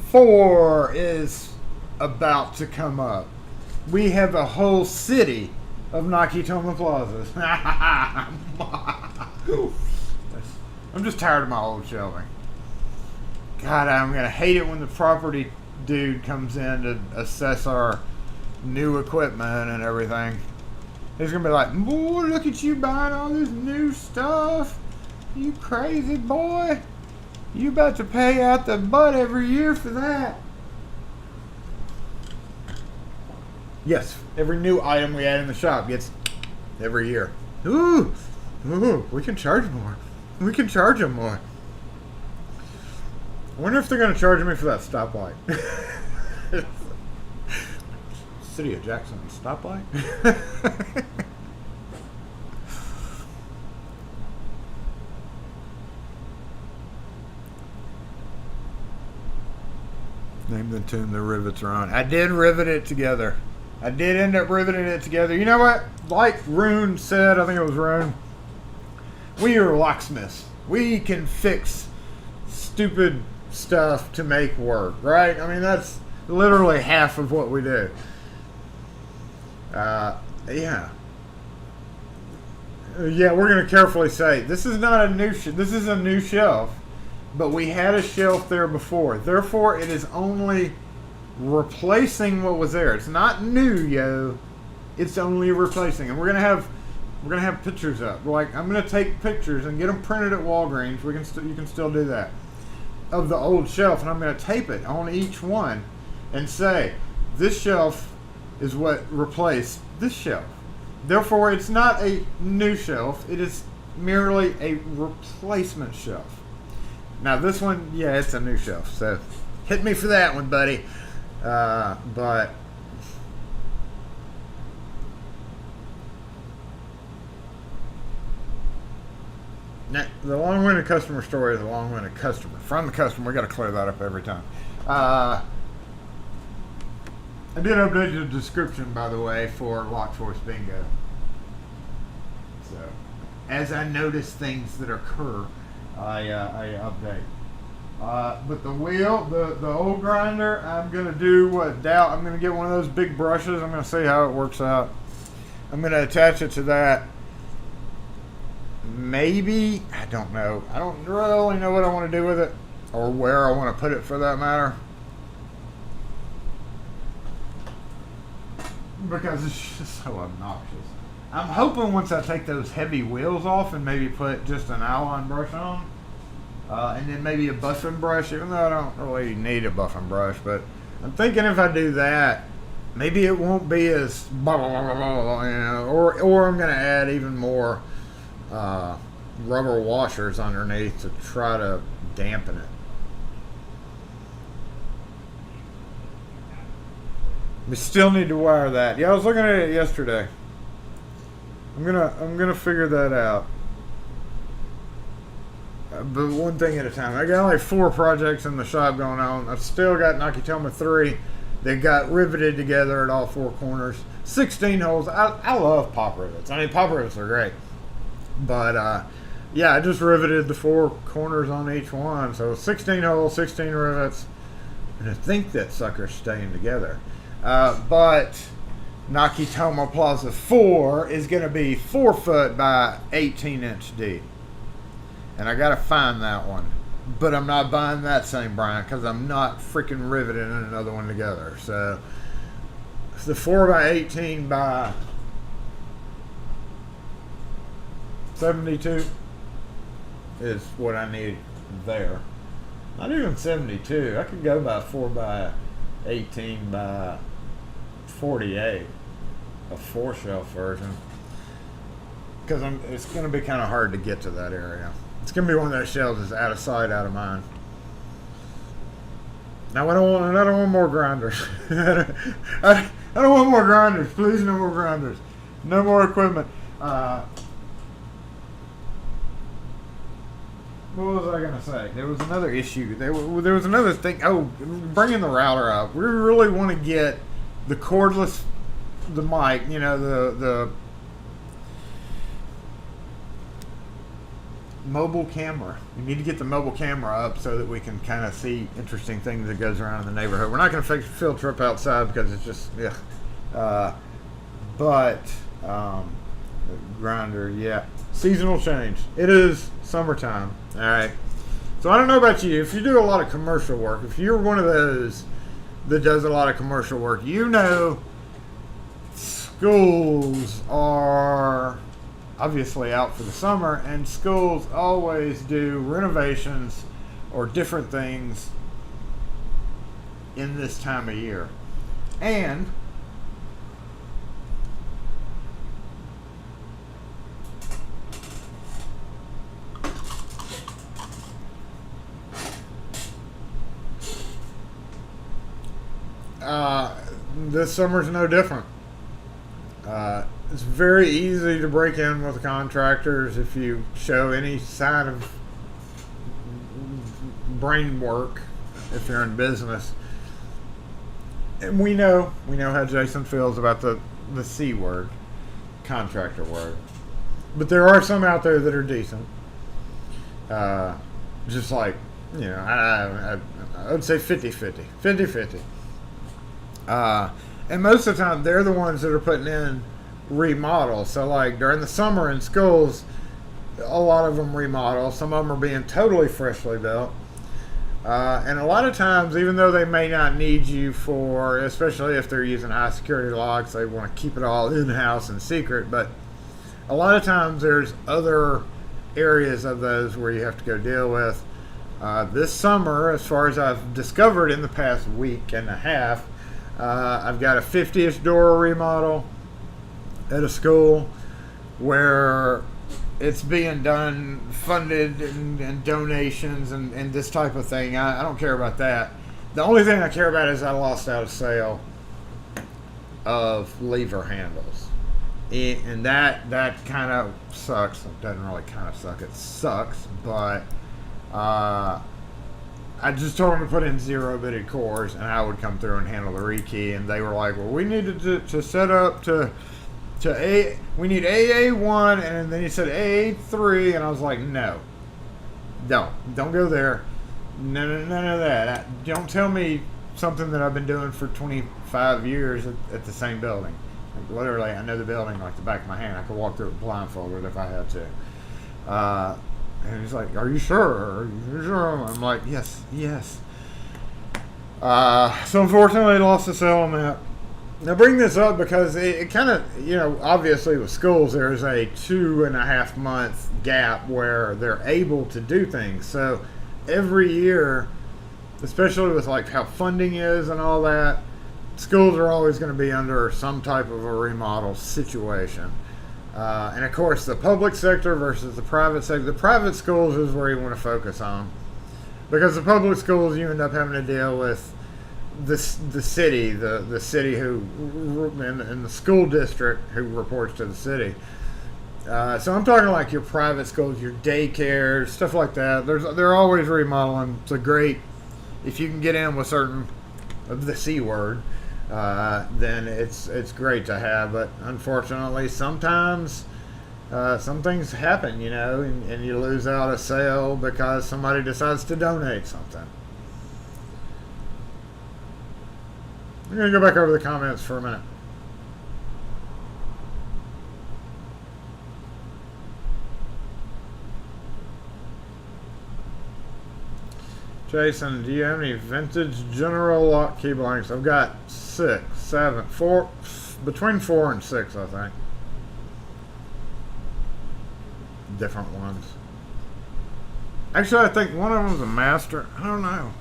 4 is about to come up. We have a whole city of Nakitomi Plazas. I'm just tired of my old shelving. God, I'm going to hate it when the property dude comes in to assess our new equipment and everything. He's going to be like, boy, look at you buying all this new stuff. You crazy boy. You about to pay out the butt every year for that. Yes, every new item we add in the shop gets every year. Ooh, we can charge more. We can charge them more. I wonder if they're going to charge me for that stoplight. City of Jackson stoplight? Name the tune the rivets are on. I did rivet it together. I did end up riveting it together. You know what? Like Rune said, I think it was Rune, we are locksmiths. We can fix stupid stuff to make work, right? I mean, that's literally half of what we do. Yeah, we're going to carefully say, this is not a new this is a new shelf, but we had a shelf there before. Therefore, it is only replacing what was there. It's not new, yo. It's only replacing. And we're going to have pictures up. Like, I'm going to take pictures and get them printed at Walgreens. You can still do that. Of the old shelf, and I'm going to tape it on each one and say, this shelf is what replaced this shelf. Therefore, it's not a new shelf. It is merely a replacement shelf. Now, this one, yeah, it's a new shelf. So, hit me for that one, buddy. But now, the long-winded customer story is a long-winded customer. From the customer, we got to clear that up every time. I did update the description, by the way, for LockForce Bingo. So, as I notice things that occur, I update. But the wheel, the old grinder, I'm going to do I'm going to get one of those big brushes. I'm going to see how it works out. I'm going to attach it to that. Maybe, I don't know. I don't really know what I want to do with it or where I want to put it for that matter. Because it's just so obnoxious. I'm hoping once I take those heavy wheels off and maybe put just an outline brush on, and then maybe a buffing brush, even though I don't really need a buffing brush, but I'm thinking if I do that, maybe it won't be as blah, blah, blah, blah, you know, or I'm going to add even more rubber washers underneath to try to dampen it. We still need to wire that. Yeah, I was looking at it yesterday. I'm gonna figure that out. But one thing at a time. I got like 4 projects in the shop going on. I've still got Nakatomi 3. They got riveted together at all 4 corners. 16 holes. I love pop rivets. I mean, pop rivets are great. But yeah, I just riveted the 4 corners on each one. So 16 holes, 16 rivets. And I think that sucker's staying together. But Nakatomi Plaza 4 is going to be 4 foot by 18 inch deep. And I got to find that one. But I'm not buying that same brand because I'm not freaking riveting another one together. So the 4 by 18 by 72 is what I need there. Not even 72. I could go by 4 by 18 by 48, a 4 shelf version. Because it's going to be kind of hard to get to that area. It's going to be one of those shelves that's out of sight, out of mind. Now I don't want more grinders. I don't want more grinders. Please, no more grinders. No more equipment. What was I going to say? There was another issue. There was another thing. Oh, bringing the router up. We really want to get the cordless, the mic, you know, the mobile camera. We need to get the mobile camera up so that we can kind of see interesting things that goes around in the neighborhood. We're not going to field trip outside because it's just, yeah. Grinder, yeah. Seasonal change. It is summertime. All right. So I don't know about you. If you do a lot of commercial work, if you're one of those that does a lot of commercial work, you know schools are obviously out for the summer, and schools always do renovations or different things in this time of year. And this summer's no different. It's very easy to break in with contractors if you show any sign of brain work, if you're in business. And we know how Jason feels about the C word, contractor word. But there are some out there that are decent. Just like, you know, I would say 50-50. 50-50. And most of the time, they're the ones that are putting in remodels. So, like, during the summer in schools, a lot of them remodel. Some of them are being totally freshly built. And a lot of times, even though they may not need you for, especially if they're using high security locks, they want to keep it all in-house and secret. But a lot of times, there's other areas of those where you have to go deal with. This summer, as far as I've discovered in the past week and a half, I've got a 50-ish door remodel at a school where it's being done, funded and donations and this type of thing. I don't care about that. The only thing I care about is I lost out a sale of lever handles. And that kind of sucks. It doesn't really kind of suck. It sucks, but I just told them to put in 0-bitted cores, and I would come through and handle the rekey. And they were like, "Well, we needed to set up to we need AA1," and then he said AA3, and I was like, "No, don't go there. None of that. Don't tell me something that I've been doing for 25 years at the same building. Like, literally, I know the building like the back of my hand. I could walk through it blindfolded if I had to." And he's like, "Are you sure? Are you sure?" I'm like, yes. So unfortunately, I lost the sale on that. Now, bring this up because it kind of, you know, obviously with schools, there's a 2.5 month gap where they're able to do things. So every year, especially with like how funding is and all that, schools are always going to be under some type of a remodel situation. And of course, the public sector versus the private sector. The private schools is where you want to focus on, because the public schools, you end up having to deal with the city, the city who and the school district who reports to the city. So I'm talking like your private schools, your daycares, stuff like that. They're always remodeling. It's a great, if you can get in with certain of the C word, then it's great to have. But unfortunately, sometimes some things happen, you know, and you lose out a sale because somebody decides to donate something. I'm gonna go back over the comments for a minute. Jason, do you have any vintage General Lock key blanks? I've got 6, 7, 4, between 4 and 6, I think. Different ones. Actually, I think one of them was a master. I don't know.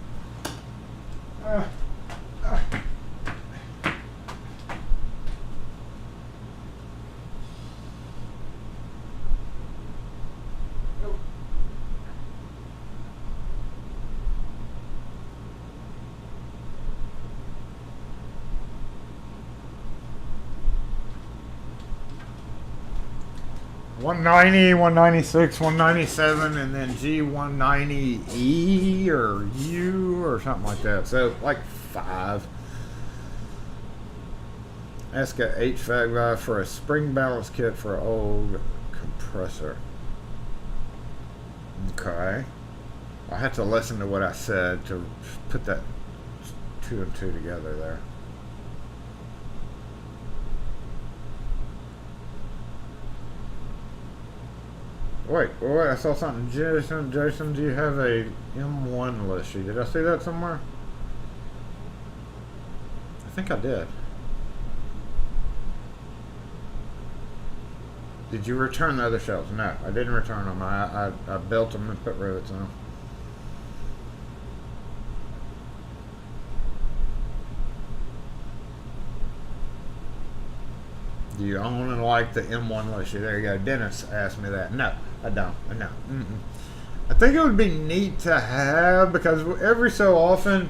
$190, $196, $197, and then G190E or U or something like that. So like 5. Ask a HVAC guy for a spring balance kit for an old compressor. Okay. I had to listen to what I said to put that 2 and 2 together there. Wait, I saw something. Jason, do you have a M1 list sheet? Did I see that somewhere? I think I did. Did you return the other shelves? No, I didn't return them. I built them and put rivets in them. Do you own and like the M1 list sheet? There you go. Dennis asked me that. No, I don't. No. I think it would be neat to have, because every so often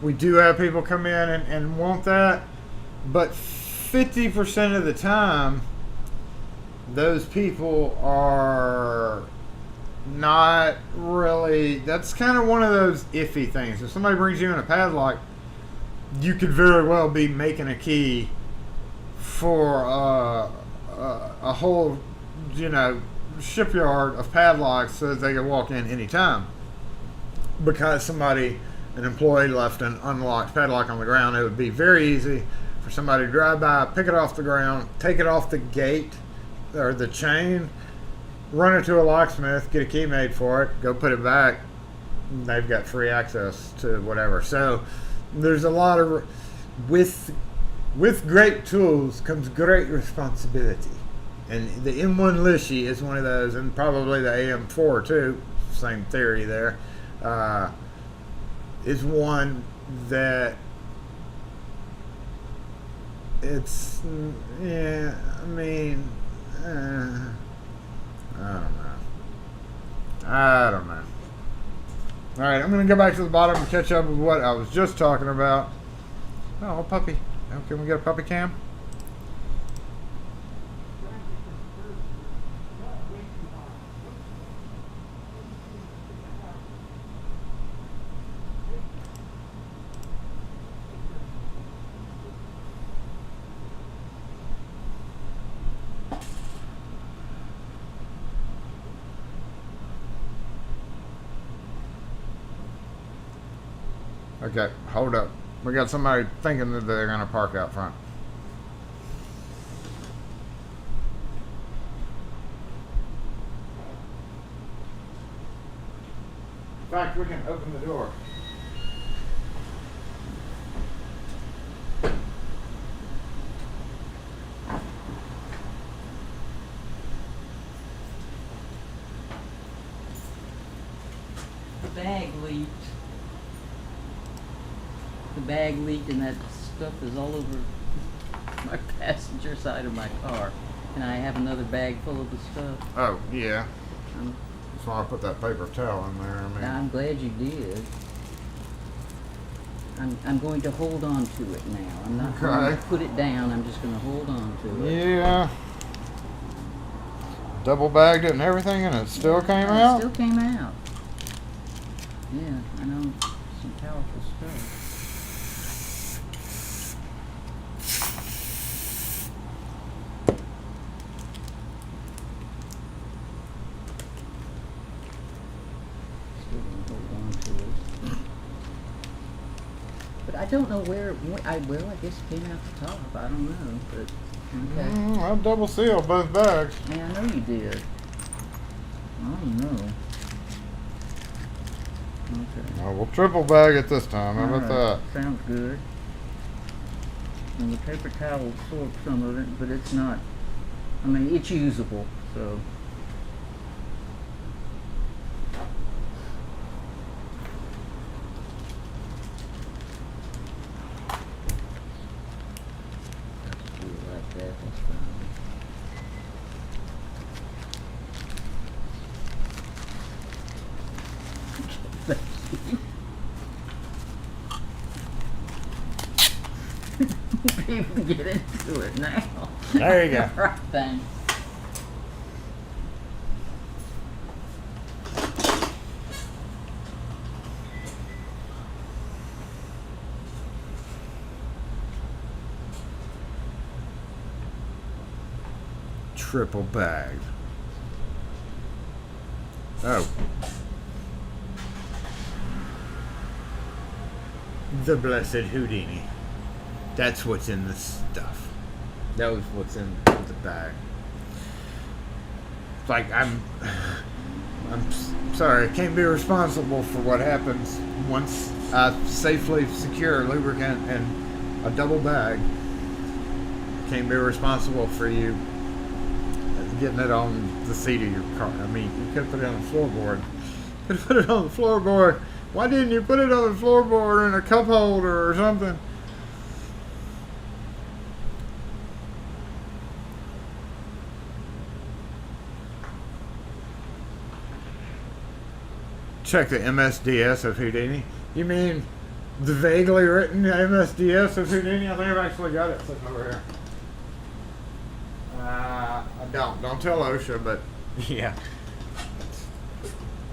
we do have people come in and want that, but 50% of the time those people are not really, that's kind of one of those iffy things. If somebody brings you in a padlock, you could very well be making a key for a whole, you know, shipyard of padlocks so that they can walk in anytime. Because an employee left an unlocked padlock on the ground, it would be very easy for somebody to drive by, pick it off the ground, take it off the gate or the chain, run it to a locksmith, get a key made for it, go put it back, and they've got free access to whatever. So there's a lot of, with great tools comes great responsibility. And the M1 Lishy is one of those, and probably the AM4 too, same theory there, is one that it's, yeah, I mean, I don't know. All right, I'm going to go back to the bottom and catch up with what I was just talking about. Oh, a puppy. Can we get a puppy cam? Okay, hold up. We got somebody thinking that they're going to park out front. In fact, we can open the door. The bag leaked. The bag leaked and that stuff is all over my passenger side of my car. And I have another bag full of the stuff. Oh, yeah. That's why I put that paper towel in there. I mean, I'm glad you did. I'm going to hold on to it now. I'm not going to put it down. I'm just going to hold on to it. Yeah. double bagged it and everything, and it still came It out? still came out. Yeah, I know. Some powerful stuff. Still gonna hold on to it. But I don't know where, I guess it came out the top. I don't know, but okay. I double sealed both bags. Yeah, I know you did. I don't know. Okay. Oh, we'll triple bag it this time. How about that? Sounds good. And the paper towel absorbs some of it, but it's not, I mean, it's usable, so. Let's do it like that, that's fine. People get into it now. There you go. Right thing. Triple bagged. Oh. The blessed Houdini. That's what's in the stuff. That was what's in the bag. It's like I'm sorry, I can't be responsible for what happens once I safely secure lubricant in a double bag. Can't be responsible for you getting it on the seat of your car. I mean, you could put it on the floorboard. You could put it on the floorboard. Why didn't you put it on the floorboard in a cup holder or something? Check the MSDS of Houdini. You mean the vaguely written MSDS of Houdini? I think I've actually got it sitting over here. I don't tell OSHA, but yeah,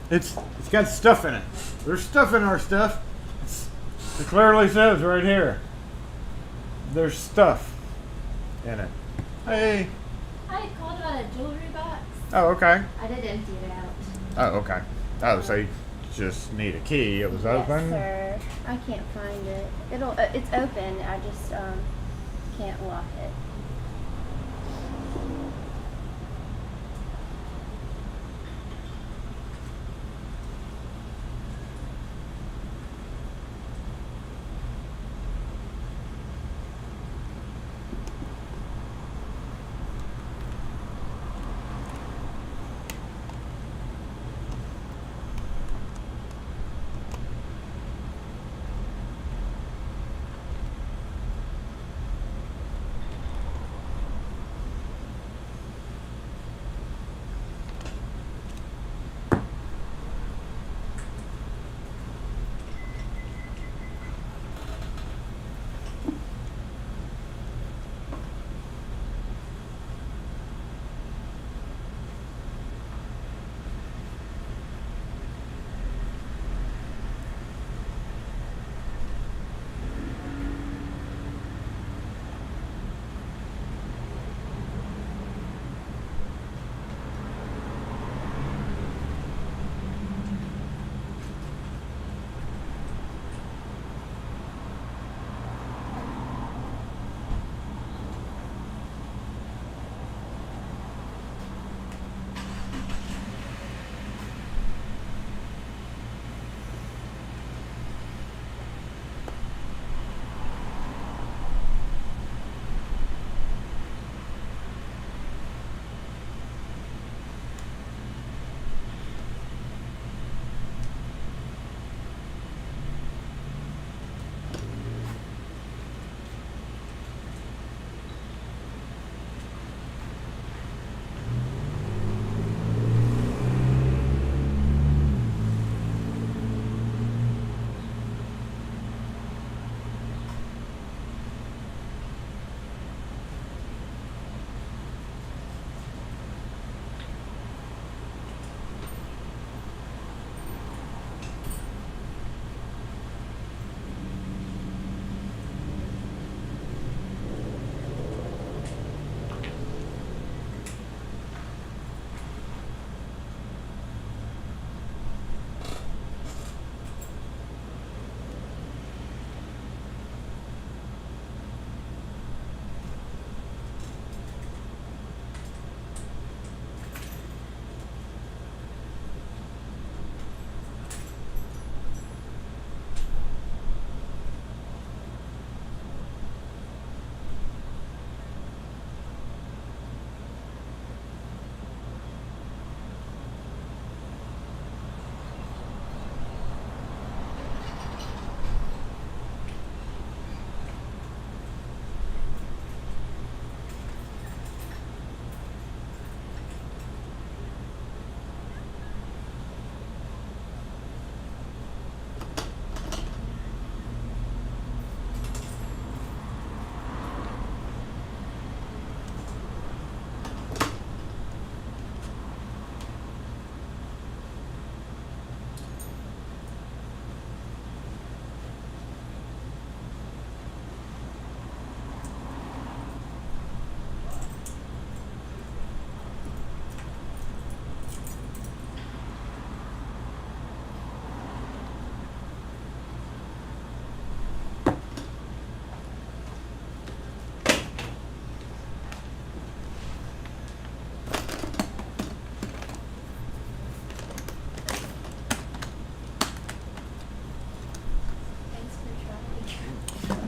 it's got stuff in it. There's stuff in our stuff. It clearly says right here. There's stuff in it. Hey. I called about a jewelry box. Oh, okay. I did empty it out. Oh, okay. Oh, so you just need a key. It was open. Yes, sir. I can't find it. It's open. I just can't lock it.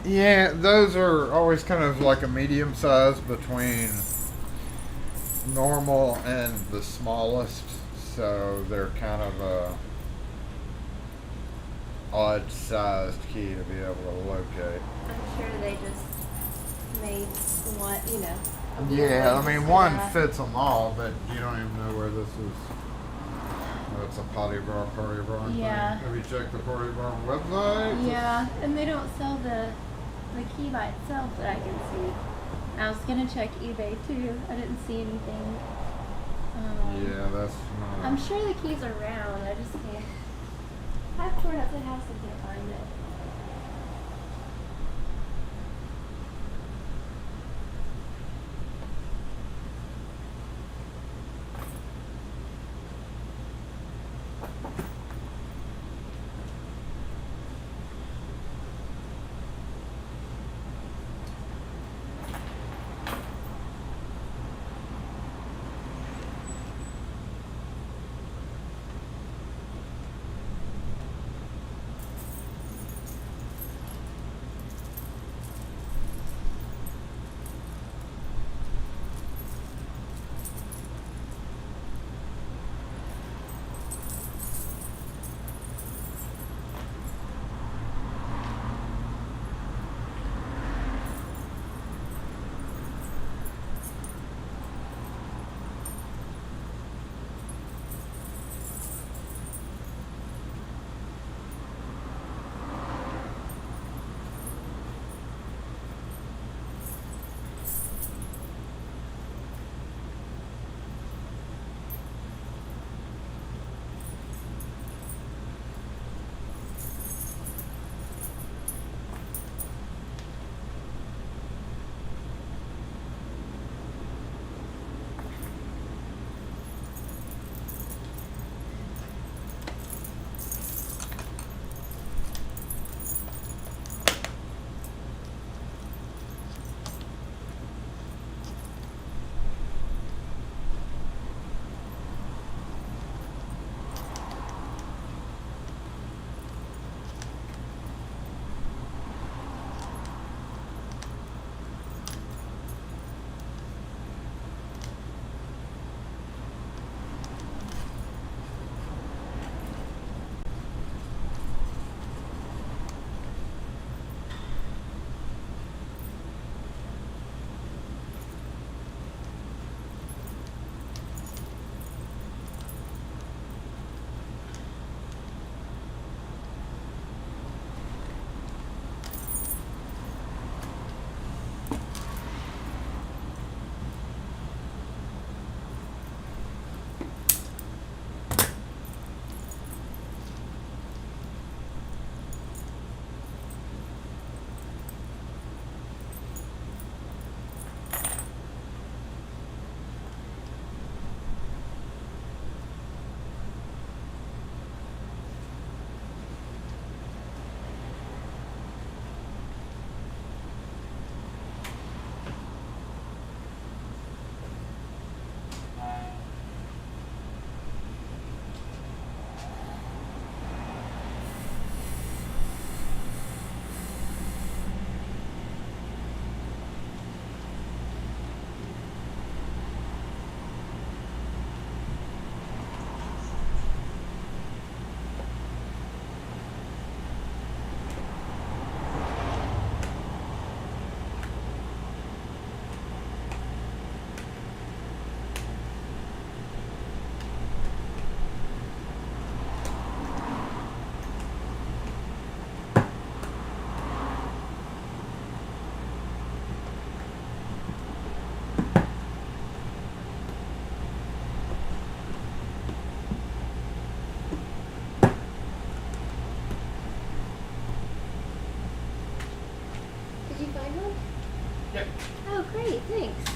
Yeah, those are always kind of like a medium size between normal and the smallest, so they're kind of a odd sized key to be able to locate. I'm sure they just made one, you know. Yeah, I mean one that. fits them all, but you don't even know where this is. Oh, it's a party barn Yeah. thing. Have you checked the party barn website? Yeah, and they don't sell the key by itself that I can see. I was gonna check eBay too. I didn't see anything. Yeah, that's not. I'm sure the keys are round. I just can't. I've torn up the house and can't find it. Did you find one? Yep. Oh, great, thanks.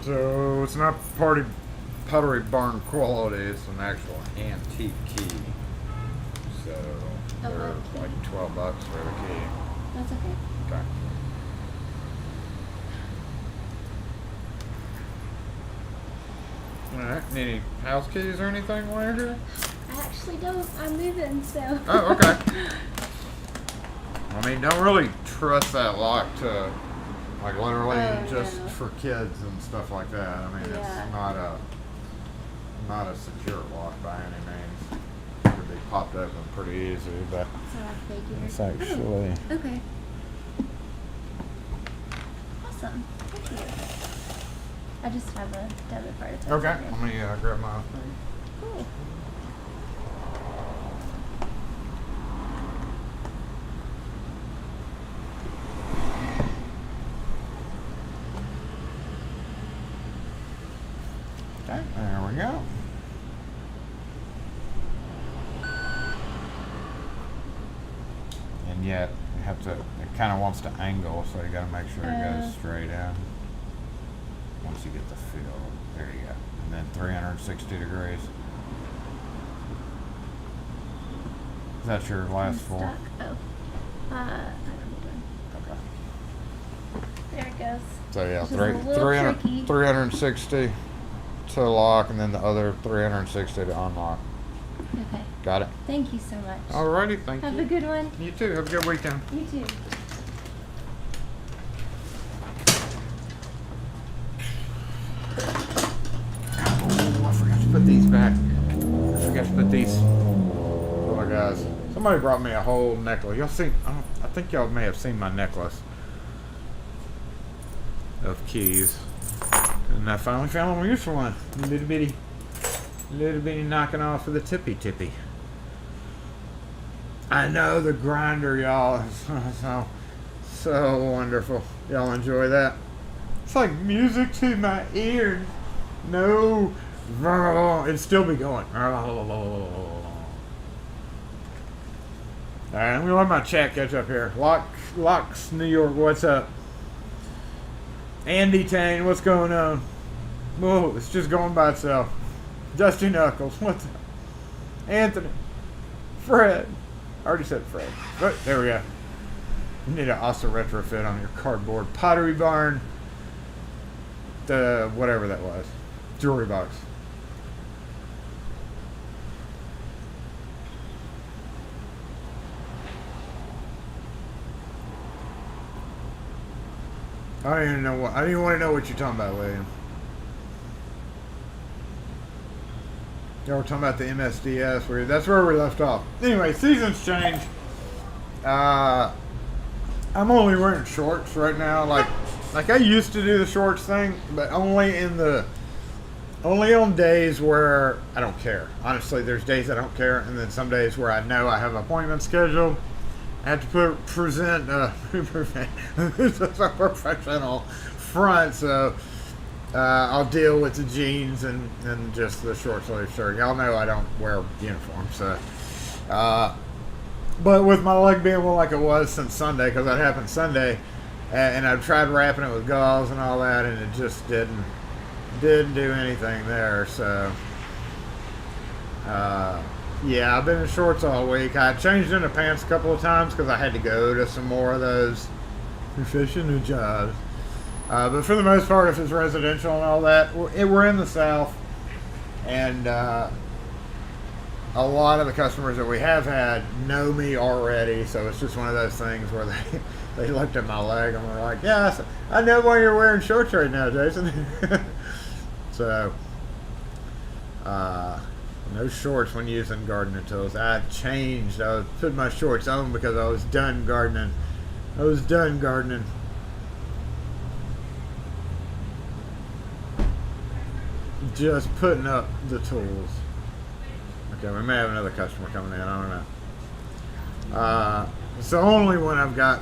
So it's not pottery barn quality, it's an actual antique key. So A they're what key? like $12 for the key. That's okay. Okay. Alright, any house keys or anything while you're here? I actually don't. I'm moving, so. Oh, okay. mean, don't really trust that lock to, like, literally Oh, just no. for kids and stuff like that. I mean, Yeah. it's not a secure lock by any means. It could be popped open pretty easy, but So I figured. it's actually. Oh, okay. Awesome. Thank you. I just have a debit card. If that's Okay, let me grab my thing. Cool. Okay, there we go. And yet, you have to, it kind of wants to angle, so you got to make sure it goes straight in. Once you get the feel, there you go. And then 360 degrees. Is that your last four? Stuck. Oh. Okay. There it goes. So yeah, Which is a little tricky. 360 to lock, and then the other 360 to unlock. Okay. Got it. Thank you so much. Alrighty, thank Have you. a good one. You too. Have a good weekend. You too. Oh, I forgot to put these back. I forgot to put these. Oh, guys. Somebody brought me a whole necklace. Y'all seen? I think y'all may have seen my necklace of keys. And I finally found a use for one. A little bitty knocking off of the tippy. I know the grinder, y'all, is so wonderful. Y'all enjoy that? It's like music to my ears. No, it'd still be going. All right, I'm gonna let my chat catch up here. Locks, New York, what's up? Andy Tane, what's going on? Whoa, it's just going by itself. Dusty Knuckles, what's up? Anthony, Fred. I already said Fred. But there we go. You need an also retrofit on your cardboard pottery barn. The whatever that was. Jewelry box. I don't even know I don't even want to know what you're talking about, William. Yeah, we're talking about the MSDS. That's where we left off. Anyway, seasons change. I'm only wearing shorts right now. Like I used to do the shorts thing, but only on days where I don't care. Honestly, there's days I don't care, and then some days where I know I have appointments scheduled. I have to present a professional front, so I'll deal with the jeans and just the short sleeve shirt. Y'all know I don't wear uniforms, so. But with my leg being like it was since Sunday, because that happened Sunday, and I've tried wrapping it with gauze and all that, and it just didn't do anything there. So, yeah, I've been in shorts all week. I changed into pants a couple of times because I had to go to some more of those professional jobs. But for the most part, if it's residential and all that, we're in the South, and a lot of the customers that we have had know me already, so it's just one of those things where they looked at my leg and were like, "Yeah, I know why you're wearing shorts right now, Jason." So, no shorts when using gardening tools. I changed. I put my shorts on because I was done gardening. Just putting up the tools. Okay, we may have another customer coming in. I don't know. It's only when I've got,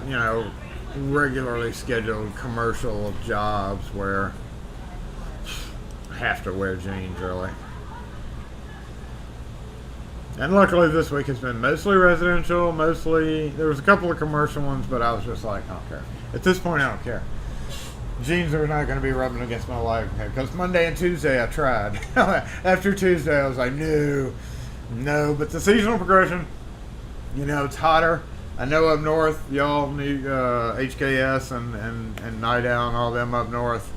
regularly scheduled commercial jobs where I have to wear jeans, really. And luckily this week has been mostly residential, there was a couple of commercial ones, but I was just like, I don't care. At this point, I don't care. Jeans are not going to be rubbing against my leg, because Monday and Tuesday I tried. After Tuesday, I was like, no, but the seasonal progression, it's hotter. I know up north, y'all need HKS and Night Owl and all them up north.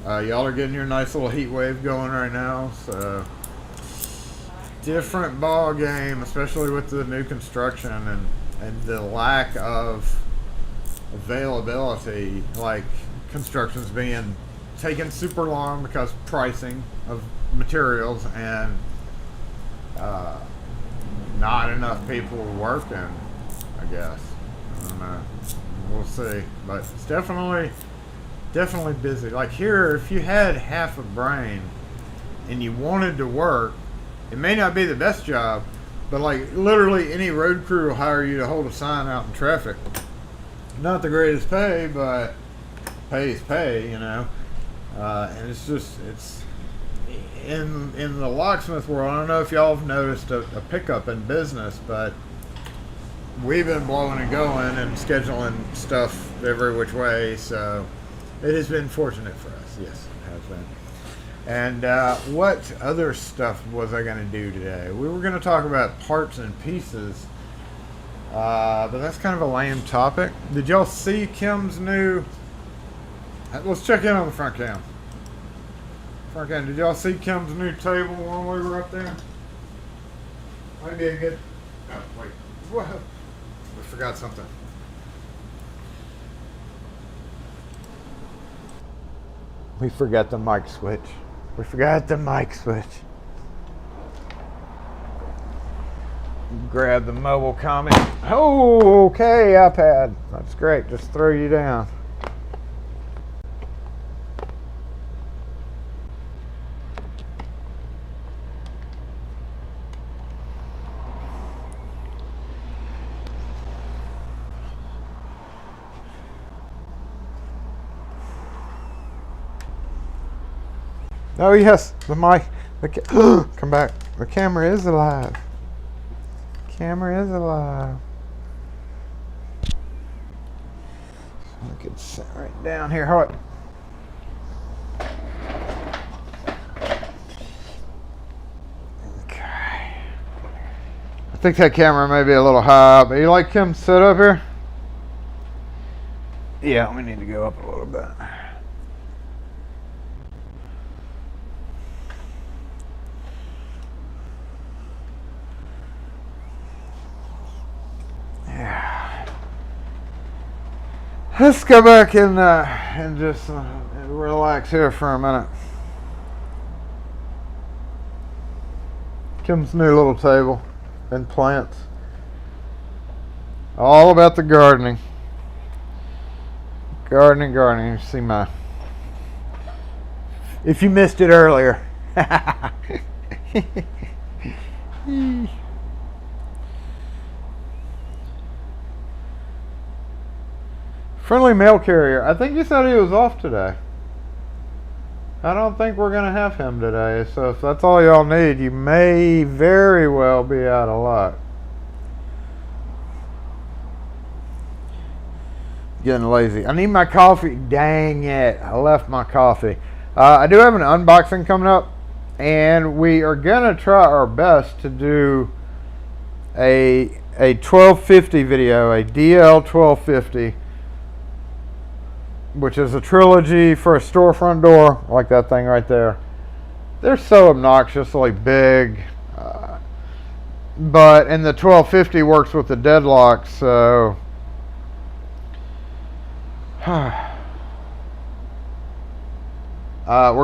Y'all are getting your nice little heat wave going right now, so different ball game, especially with the new construction. And and the lack of availability, like construction's being taken super long because pricing of materials and not enough people working, I guess. I don't know. We'll see. But it's definitely busy. Like here, if you had half a brain and you wanted to work, it may not be the best job, but like literally any road crew will hire you to hold a sign out in traffic. Not the greatest pay, but pay is pay, you know. And it's in the locksmith world. I don't know if y'all have noticed a pickup in business, but we've been blowing and going and scheduling stuff every which way. So it has been fortunate for us. Yes, it has been. And what other stuff was I going to do today? We were going to talk about parts and pieces, but that's kind of a lame topic. Did y'all see Kim's new... Let's check in on the front cam. Front cam, did y'all see Kim's new table when we were up there? Might be a good... Oh, wait. Whoa. We forgot something. We forgot the mic switch. We forgot the mic switch. Grab the mobile comment. Oh, okay, iPad. That's great. Just throw you down. Oh yes, the mic. Come back. The camera is alive. Camera is alive. So I could sit right down here. Hold it. Okay. I think that camera may be a little high, but you like Kim sit up here? Yeah, we need to go up a little bit. Let's go back and just relax here for a minute. Kim's new little table and plants. All about the gardening. Gardening. You see my... If you missed it earlier. Friendly mail carrier. I think you said he was off today. I don't think we're going to have him today. So if that's all y'all need, you may very well be out of luck. Getting lazy. I need my coffee. Dang it. I left my coffee. I do have an unboxing coming up. And we are going to try our best to do a 1250 video. A DL 1250. Which is a trilogy for a storefront door, like that thing right there. They're so obnoxiously big, but and the 1250 works with the deadlock, so we're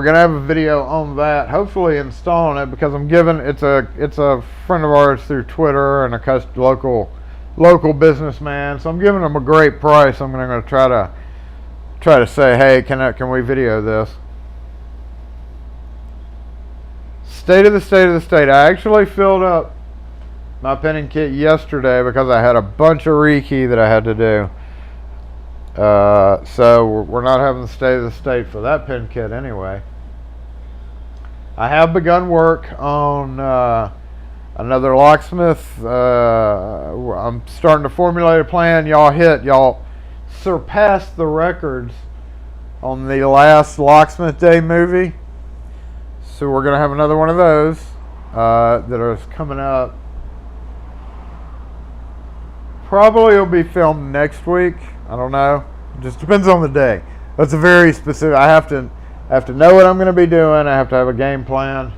gonna have a video on that. Hopefully installing it, because I'm giving it's a friend of ours through Twitter and a local businessman, so I'm giving him a great price. I'm gonna try to say, hey, can we video this? State of the state. I actually filled up my pinning kit yesterday because I had a bunch of rekey that I had to do. So we're not having the state of the state for that pin kit anyway. I have begun work on another locksmith. I'm starting to formulate a plan. Y'all surpassed the records on the last Locksmith Day movie, so we're gonna have another one of those that are coming up. Probably will be filmed next week. I don't know. It just depends on the day. That's a very specific. I have to know what I'm going to be doing. I have to have a game plan,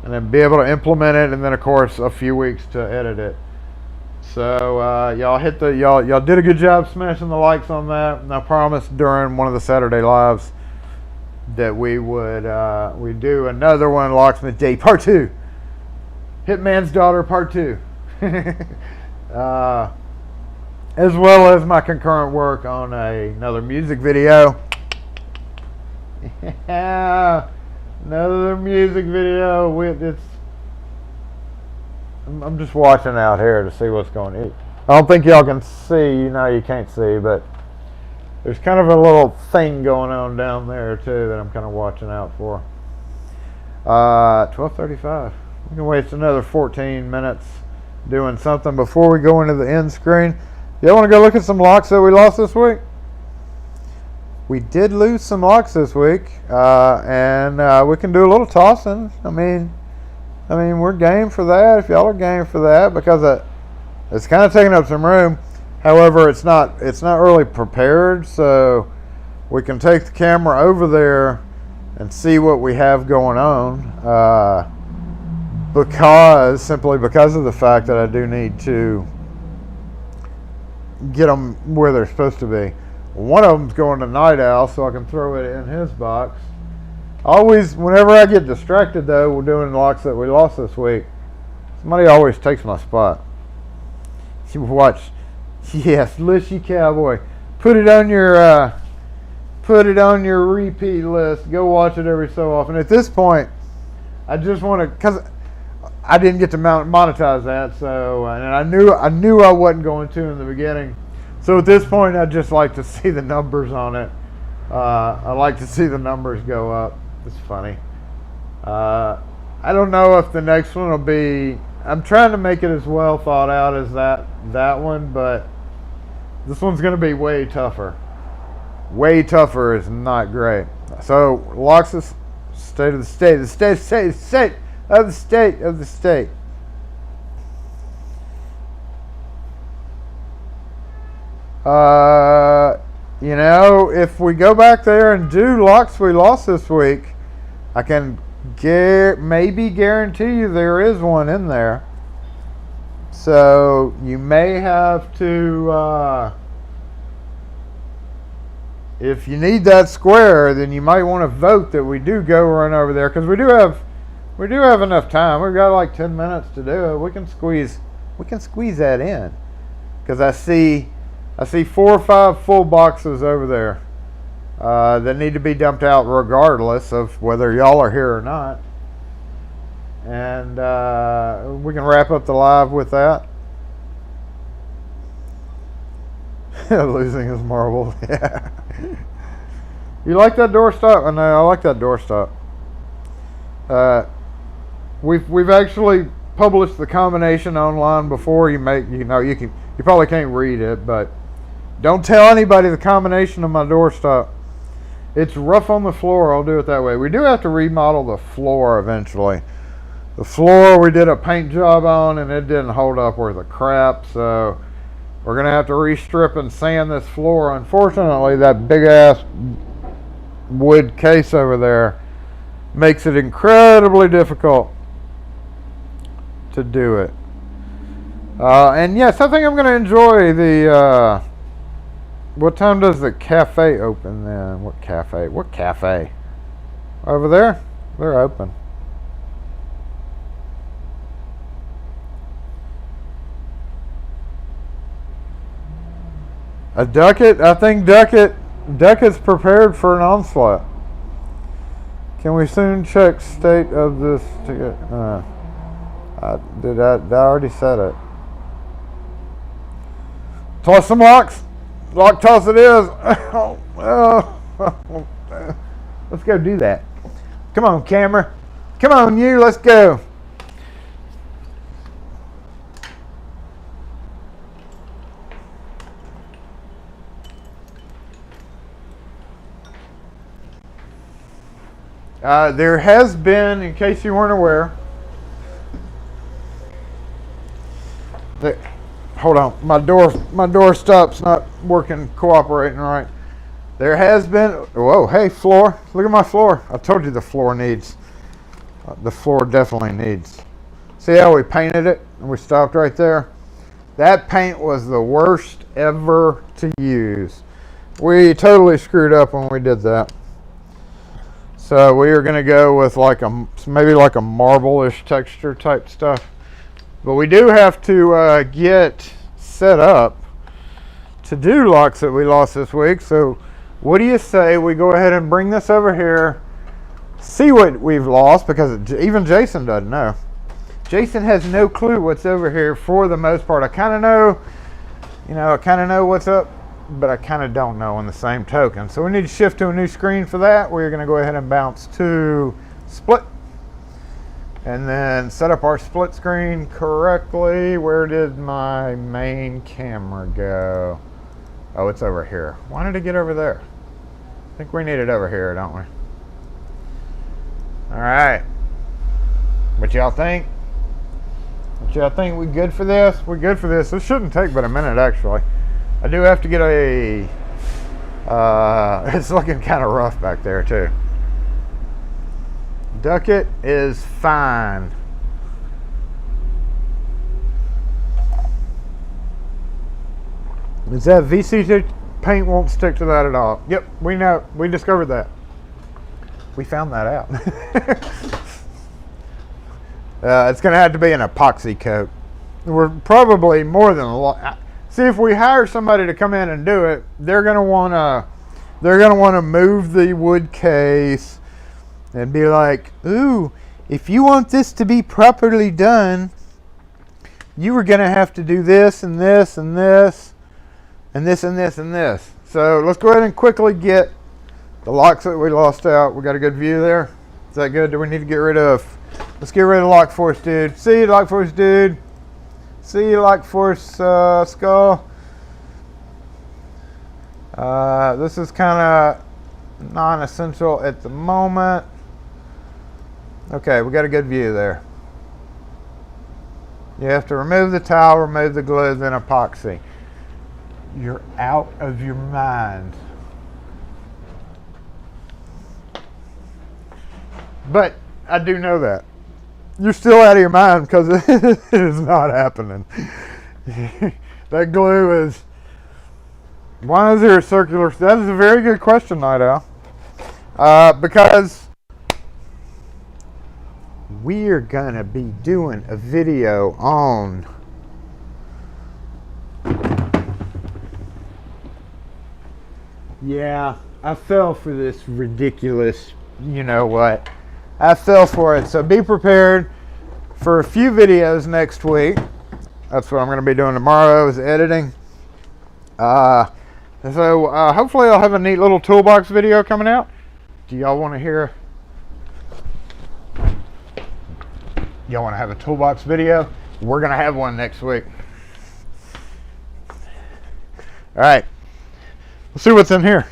and then be able to implement it, and then of course a few weeks to edit it. So y'all did a good job smashing the likes on that. And I promised during one of the Saturday lives that we would we do another one, Locksmith Day Part 2. Hitman's Daughter Part 2. As well as my concurrent work on another music video. Yeah, another music video. I'm just watching out here to see what's going on. I don't think y'all can see. No, you can't see, but there's kind of a little thing going on down there too that I'm kind of watching out for. 12:35. We can waste another 14 minutes doing something before we go into the end screen. Y'all want to go look at some locks that we lost this week? We did lose some locks this week, and we can do a little tossing. I mean, we're game for that. If y'all are game for that, because it's kind of taking up some room. However, it's not really prepared, so we can take the camera over there and see what we have going on. Simply because of the fact that I do need to get them where they're supposed to be. One of them's going to Night Owl, so I can throw it in his box. Always, whenever I get distracted though, we're doing locks that we lost this week, somebody always takes my spot. You watch, yes, Lishy Cowboy. Put it on your repeat list. Go watch it every so often. At this point, I just want to, because I didn't get to monetize that, so and I knew I wasn't going to in the beginning. So at this point, I'd just like to see the numbers on it. I like to see the numbers go up. It's funny. I don't know if the next one will be. I'm trying to make it as well thought out as that one, but this one's going to be way tougher. Way tougher is not great. So locks the state of the state, the state of the state of the state of the state. If we go back there and do locks we lost this week, I can maybe guarantee you there is one in there. So you may have to, if you need that square, then you might want to vote that we do go run over there, because we do have enough time. We've got like 10 minutes to do it. We can squeeze that in, because I see 4 or 5 full boxes over there that need to be dumped out regardless of whether y'all are here or not. And we can wrap up the live with that. Losing his marble. Yeah. You like that doorstop? I know, I like that doorstop. We've actually published the combination online before. You probably can't read it, but don't tell anybody the combination of my doorstop. It's rough on the floor. I'll do it that way. We do have to remodel the floor eventually. The floor we did a paint job on, and it didn't hold up worth a crap, so we're going to have to restrip and sand this floor. Unfortunately, that big ass wood case over there makes it incredibly difficult to do it. And yes, I think I'm going to enjoy the what time does the cafe open then? What cafe? Over there? They're open. A Ducat? I think Ducat's prepared for an onslaught. Can we soon check state of this ticket? I already said it. Toss some locks. Lock toss it is. Let's go do that. Come on, camera. Come on, you. Let's go. There has been, in case you weren't aware, hold on, my door stop's not cooperating right. There has been, whoa, hey floor, look at my floor. I told you the floor definitely needs. See how we painted it and we stopped right there? That paint was the worst ever to use. We totally screwed up when we did that. So we are going to go with like maybe like a marble-ish texture type stuff. But we do have to get set up to do locks that we lost this week. So what do you say we go ahead and bring this over here, see what we've lost, because even Jason doesn't know. Jason has no clue what's over here for the most part. I kind of know, I kind of know what's up, but I kind of don't know on the same token. So we need to shift to a new screen for that. We're going to go ahead and bounce to split and then set up our split screen correctly. Where did my main camera go? Oh, it's over here. Why did it get over there? I think we need it over here, don't we? All right. What y'all think? What y'all think? We good for this? We're good for this. This shouldn't take but a minute, actually. I do have to get a, it's looking kind of rough back there too. Ducket is fine. Is that VC paint won't stick to that at all? Yep, we know. We discovered that. We found that out. It's going to have to be an epoxy coat. We're probably more than a lot. See, if we hire somebody to come in and do it, they're going to want to move the wood case and be like, ooh, if you want this to be properly done, you were going to have to do this and this and this and this and this and this. So let's go ahead and quickly get the locks that we lost out. We got a good view there. Is that good? Do we need to get rid of? Let's get rid of LockForce dude. See you, LockForce dude. See you, LockForce skull. This is kind of non-essential at the moment. Okay, we got a good view there. You have to remove the towel, remove the glue, then epoxy. You're out of your mind. But I do know that. You're still out of your mind because it is not happening. That glue is... Why is there a circular... That is a very good question, Night Owl. Because we're going to be doing a video on... Yeah, I fell for this ridiculous... You know what? I fell for it. So be prepared for a few videos next week. That's what I'm going to be doing tomorrow is editing. So hopefully I'll have a neat little toolbox video coming out. Do y'all want to hear? Y'all want to have a toolbox video? We're going to have one next week. All right. Let's see what's in here.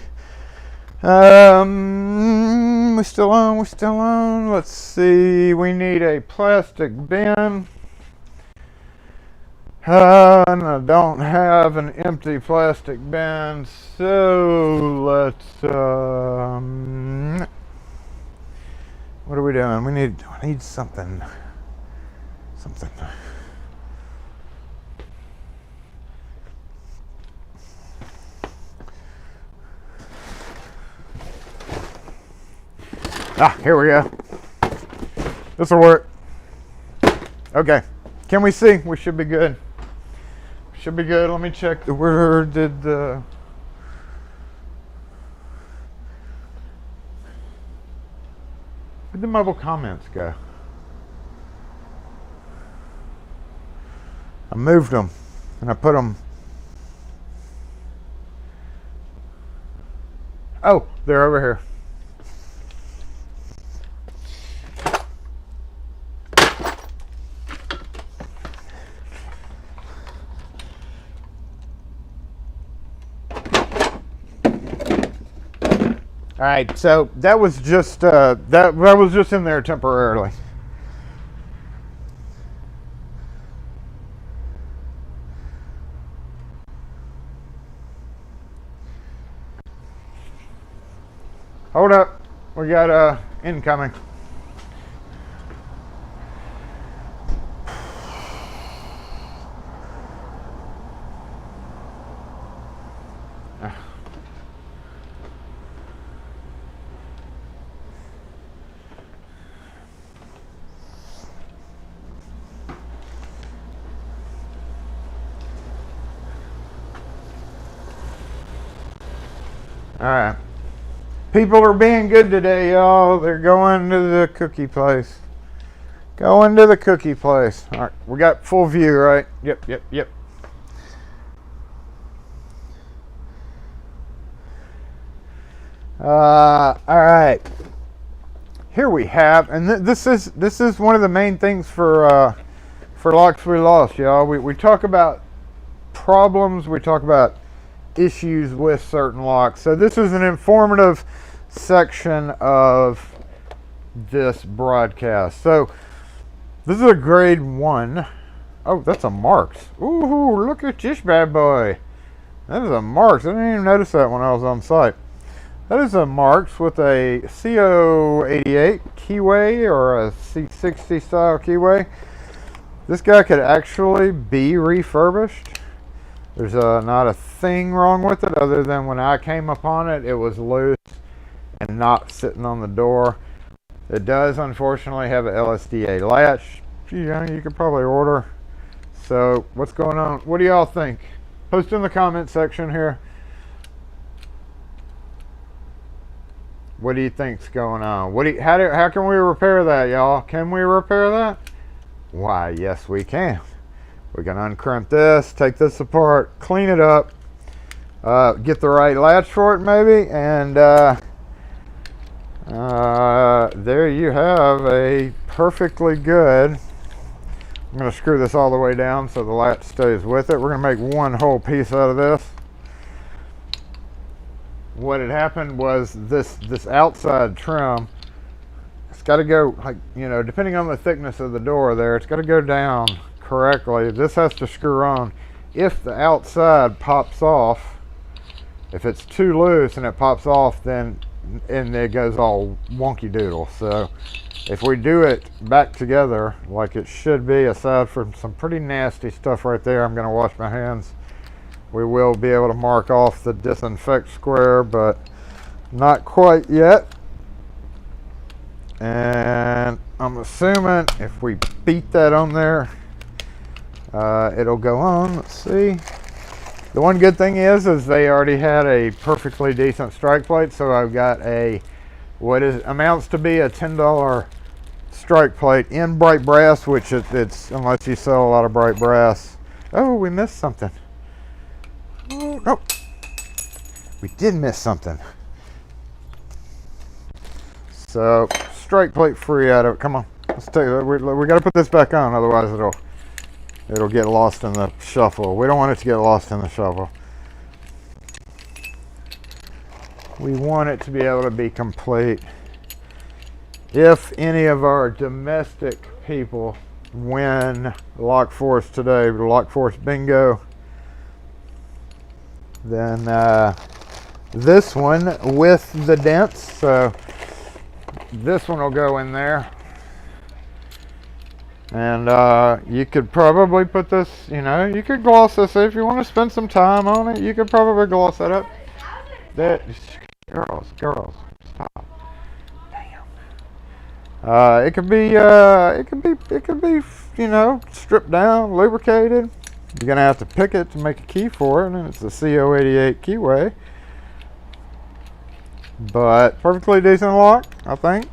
We're still on. Let's see. We need a plastic bin. And I don't have an empty plastic bin, so let's, what are we doing? I need something. Here we go. This will work. Okay. Can we see? We should be good. Should be good. Let me check. Where did the... Where'd the mobile comments go? I moved them and I put them... Oh, they're over here. All right, so that was just that was just in there temporarily. Hold up, we got incoming. Alright. People are being good today, y'all. They're going to the cookie place. Going to the cookie place. Alright, we got full view, right? Yep. Alright. Here we have, and this is one of the main things for Locks We Lost, y'all. We talk about problems, we talk about issues with certain locks. So this is an informative section of this broadcast. So this is a grade 1. Oh, that's a Marks. Ooh, look at this bad boy. That is a Marks. I didn't even notice that when I was on site. That is a Marks with a CO88 keyway or a C60 style keyway. This guy could actually be refurbished. There's not a thing wrong with it other than when I came upon it, it was loose and not sitting on the door. It does unfortunately have a LSDA latch. You could probably order. So what's going on? What do y'all think? Post in the comment section here. What do you think's going on? How can we repair that, y'all? Can we repair that? Why, yes we can. We can uncrimp this, take this apart, clean it up, get the right latch for it maybe, and there you have a perfectly good. I'm going to screw this all the way down so the latch stays with it. We're going to make one whole piece out of this. What had happened was this outside trim, it's got to go, like, you know, depending on the thickness of the door there, it's got to go down correctly. This has to screw on. If the outside pops off, if it's too loose and it pops off, then and it goes all wonky doodle. So if we do it back together like it should be, aside from some pretty nasty stuff right there, I'm going to wash my hands. We will be able to mark off the disinfect square, but not quite yet. And I'm assuming if we beat that on there, it'll go on. Let's see. The one good thing is they already had a perfectly decent strike plate, so I've got a amounts to be a $10 strike plate in bright brass, which it's unless you sell a lot of bright brass. Oh, we missed something. Oh, no. We did miss something. So strike plate free out of it. Come on, let's take it. We got to put this back on, otherwise it'll get lost in the shuffle. We don't want it to get lost in the shuffle. We want it to be able to be complete. If any of our domestic people win LockForce today, LockForce Bingo, then this one with the dents, so this one will go in there. And you could probably put this, you know, you could gloss this if you want to spend some time on it. You could probably gloss that up. That girls, stop. Damn. It could be, you know, stripped down, lubricated. You're gonna have to pick it to make a key for it, and it's the CO88 keyway. But perfectly decent lock, I think.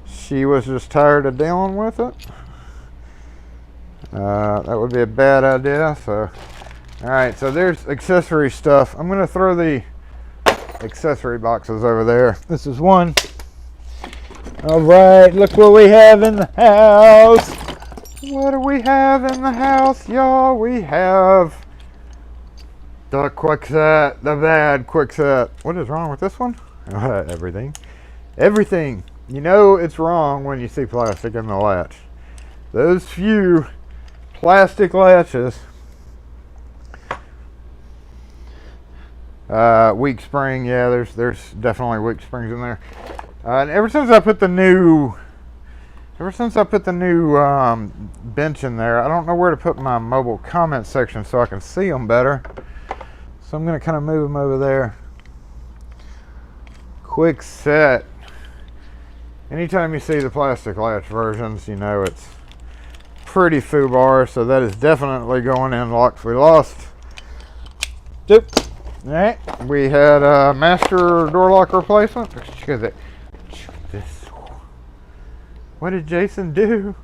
She was just tired of dealing with it. That would be a bad idea. So, all right. So there's accessory stuff. I'm gonna throw the accessory boxes over there. This is one. All right. Look what we have in the house. What do we have in the house, y'all? We have the Quickset, the bad Quickset. What is wrong with this one? Everything. Everything. You know it's wrong when you see plastic in the latch. Those few plastic latches. Weak spring, yeah, there's definitely weak springs in there. And ever since I put the new bench in there, I don't know where to put my mobile comment section so I can see them better. So I'm going to kind of move them over there. Quick set. Anytime you see the plastic latch versions, you know it's pretty foobar, so that is definitely going in locks we lost. Doop. Alright, we had a master door lock replacement. Check this. What did Jason do?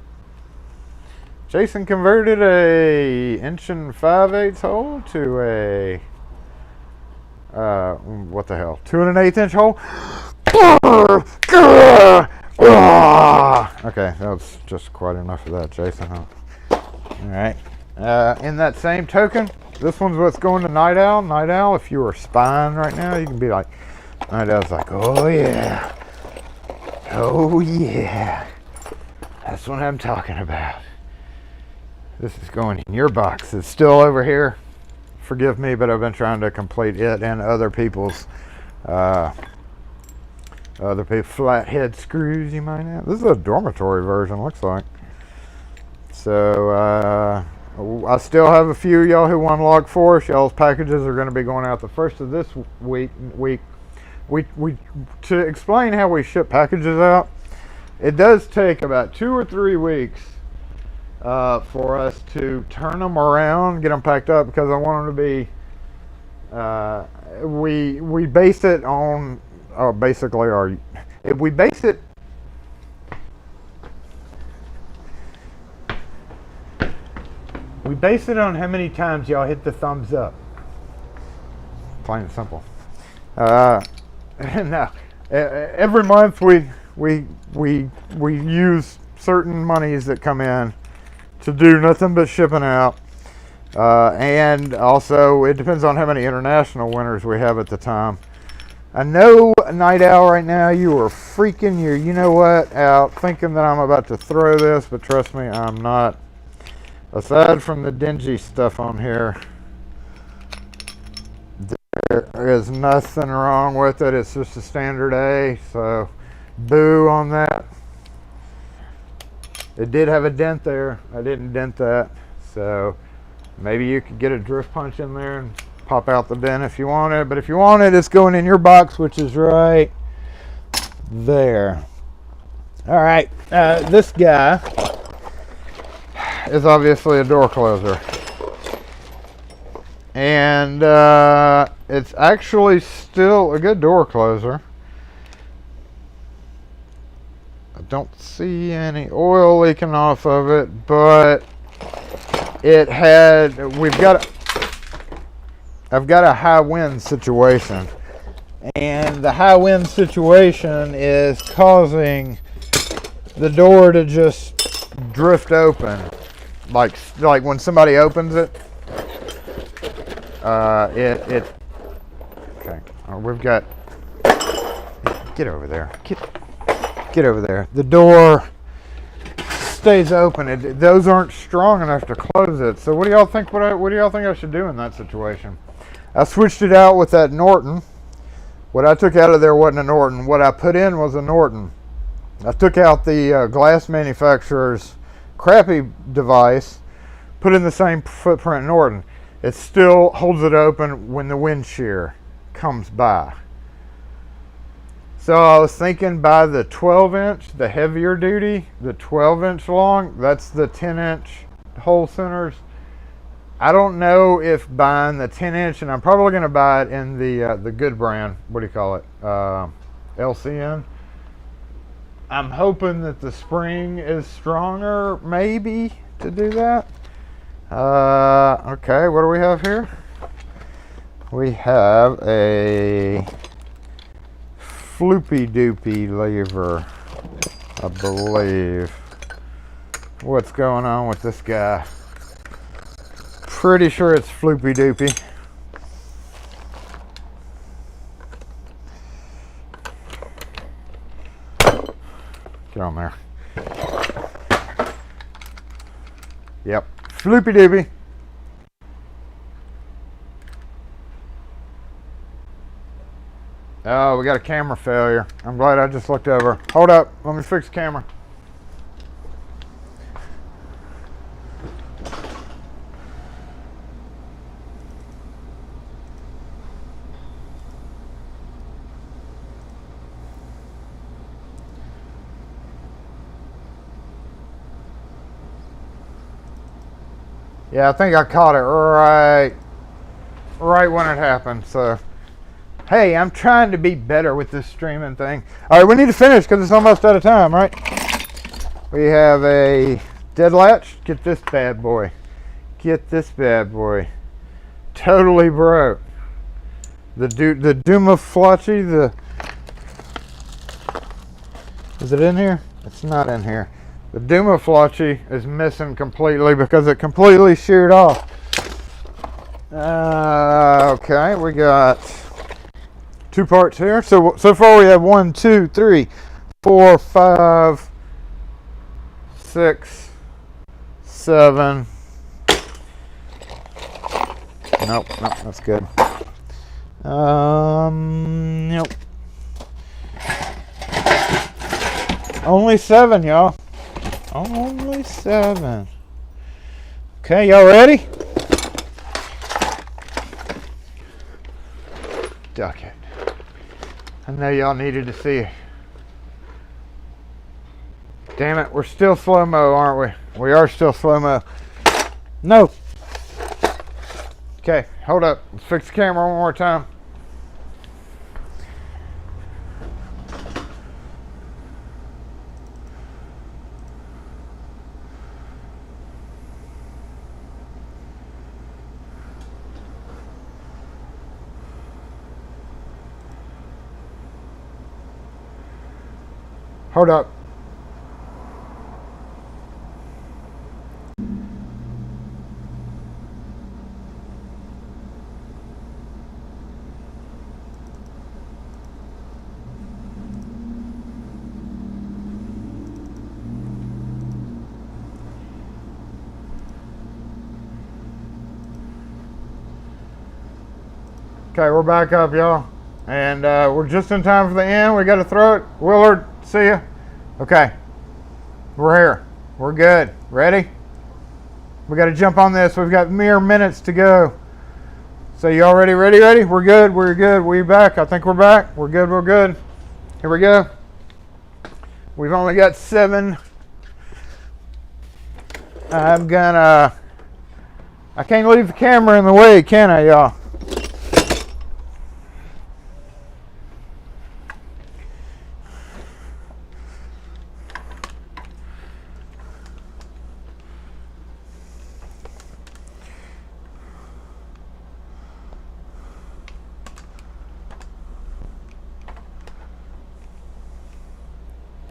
Jason converted a 1 5/8 hole to a what the hell? 2 1/8 hole. Okay, that was just quite enough of that, Jason. Huh? All right. In that same token, this one's what's going to Night Owl. Night Owl, if you were spying right now, you can be like, Night Owl's like, oh yeah, oh yeah, that's what I'm talking about. This is going in your box. It's still over here. Forgive me, but I've been trying to complete it and other people's flathead screws you might have. This is a dormitory version, looks like. So I still have a few of y'all who won LockForce. Y'all's packages are going to be going out the first of this week. We to explain how we ship packages out, it does take about 2 or 3 weeks for us to turn them around, get them packed up, because I want them to be. We base it on basically our. If we base it. We base it on how many times y'all hit the thumbs up. Plain and simple. Now, every month we use certain monies that come in to do nothing but shipping out, and also it depends on how many international winners we have at the time. I know, Night Owl, right now you are freaking your you know what out, thinking that I'm about to throw this, but trust me, I'm not. Aside from the dingy stuff on here, there is nothing wrong with it. It's just a standard A, so boo on that. It did have a dent there. I didn't dent that, so maybe you could get a drift punch in there and pop out the dent if you want it. But if you want it, it's going in your box, which is right there. All right, this guy is obviously a door closer, and it's actually still a good door closer. I don't see any oil leaking off of it, but it had, I've got a high wind situation, and the high wind situation is causing the door to just drift open. Like when somebody opens it, okay. We've got. Get over there. Get over there. The door stays open. Those aren't strong enough to close it. So what do y'all think? What do y'all think I should do in that situation? I switched it out with that Norton. What I took out of there wasn't a Norton. What I put in was a Norton. I took out the glass manufacturer's crappy device, put in the same footprint Norton. It still holds it open when the wind shear comes by. So I was thinking by the 12-inch, the heavier duty, the 12-inch long, that's the 10-inch hole centers. I don't know if buying the 10-inch, and I'm probably going to buy it in the good brand, what do you call it, LCN. I'm hoping that the spring is stronger, maybe, to do that. Okay, what do we have here? We have a floopy doopy lever, I believe. What's going on with this guy? Pretty sure it's floopy doopy. Get on there. Yep, floopy doopy. Oh, we got a camera failure. I'm glad I just looked over. Hold up, let me fix the camera. Yeah, I think I caught it right when it happened. So, hey, I'm trying to be better with this streaming thing. All right, we need to finish because it's almost out of time, right? We have a dead latch. Get this bad boy. Get this bad boy. Totally broke. The Duma Flotchy, is it in here? It's not in here. The Duma Flotchy is missing completely because it completely sheared off. Okay, we got 2 parts here. So far we have 1, 2, 3, 4, 5, 6, 7. Nope, that's good. Nope. Only 7, y'all. Only 7. Okay, y'all ready? Duck it. I know y'all needed to see it. Damn it, we're still slow-mo, aren't we? We are still slow-mo. No. Okay, hold up. Let's fix the camera one more time. Hold up. Okay, we're back up, y'all. And we're just in time for the end. We got to throw it. Willard, see ya. Okay, we're here. We're good. Ready? We got to jump on this. We've got mere minutes to go. So y'all ready? Ready? We're good. We're good. We back. I think we're back. We're good. We're good. Here we go. We've only got 7. I can't leave the camera in the way, can I, y'all?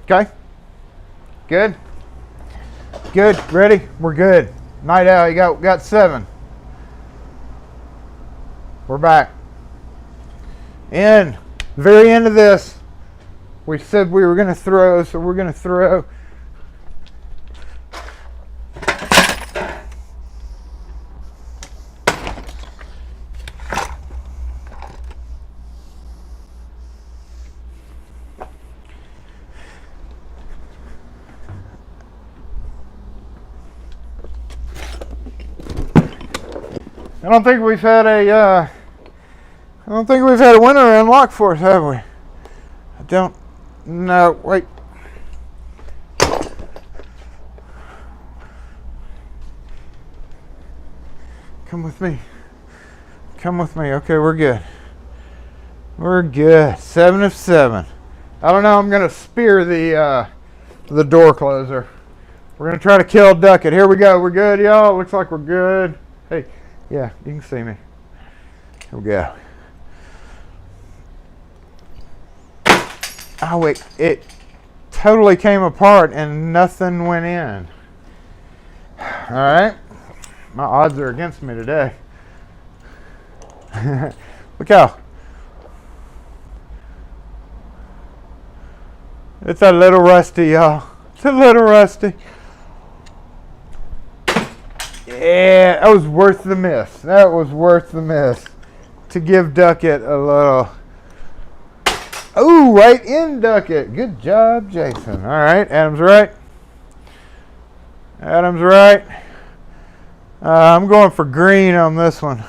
Okay. Good. Good. Ready? We're good. Night out. You got 7. We're back. In the very end of this, we said we were going to throw, so we're going to throw. I don't think we've had a winner in LockForce, have we? I don't. No, wait. Come with me. Come with me. Okay, we're good. We're good. 7 of 7. I don't know. I'm gonna spear the door closer. We're gonna try to kill Duck It. Here we go. We're good, y'all. Looks like we're good. Hey. Yeah, you can see me. Here we go. Oh wait, it totally came apart and nothing went in. All right, my odds are against me today. Look how. It's a little rusty, y'all. It's a little rusty. Yeah, that was worth the miss. That was worth the miss. To give Duck It a little. Oh, right in Duck It. Good job, Jason. All right, Adam's right. Adam's right. I'm going for green on this one.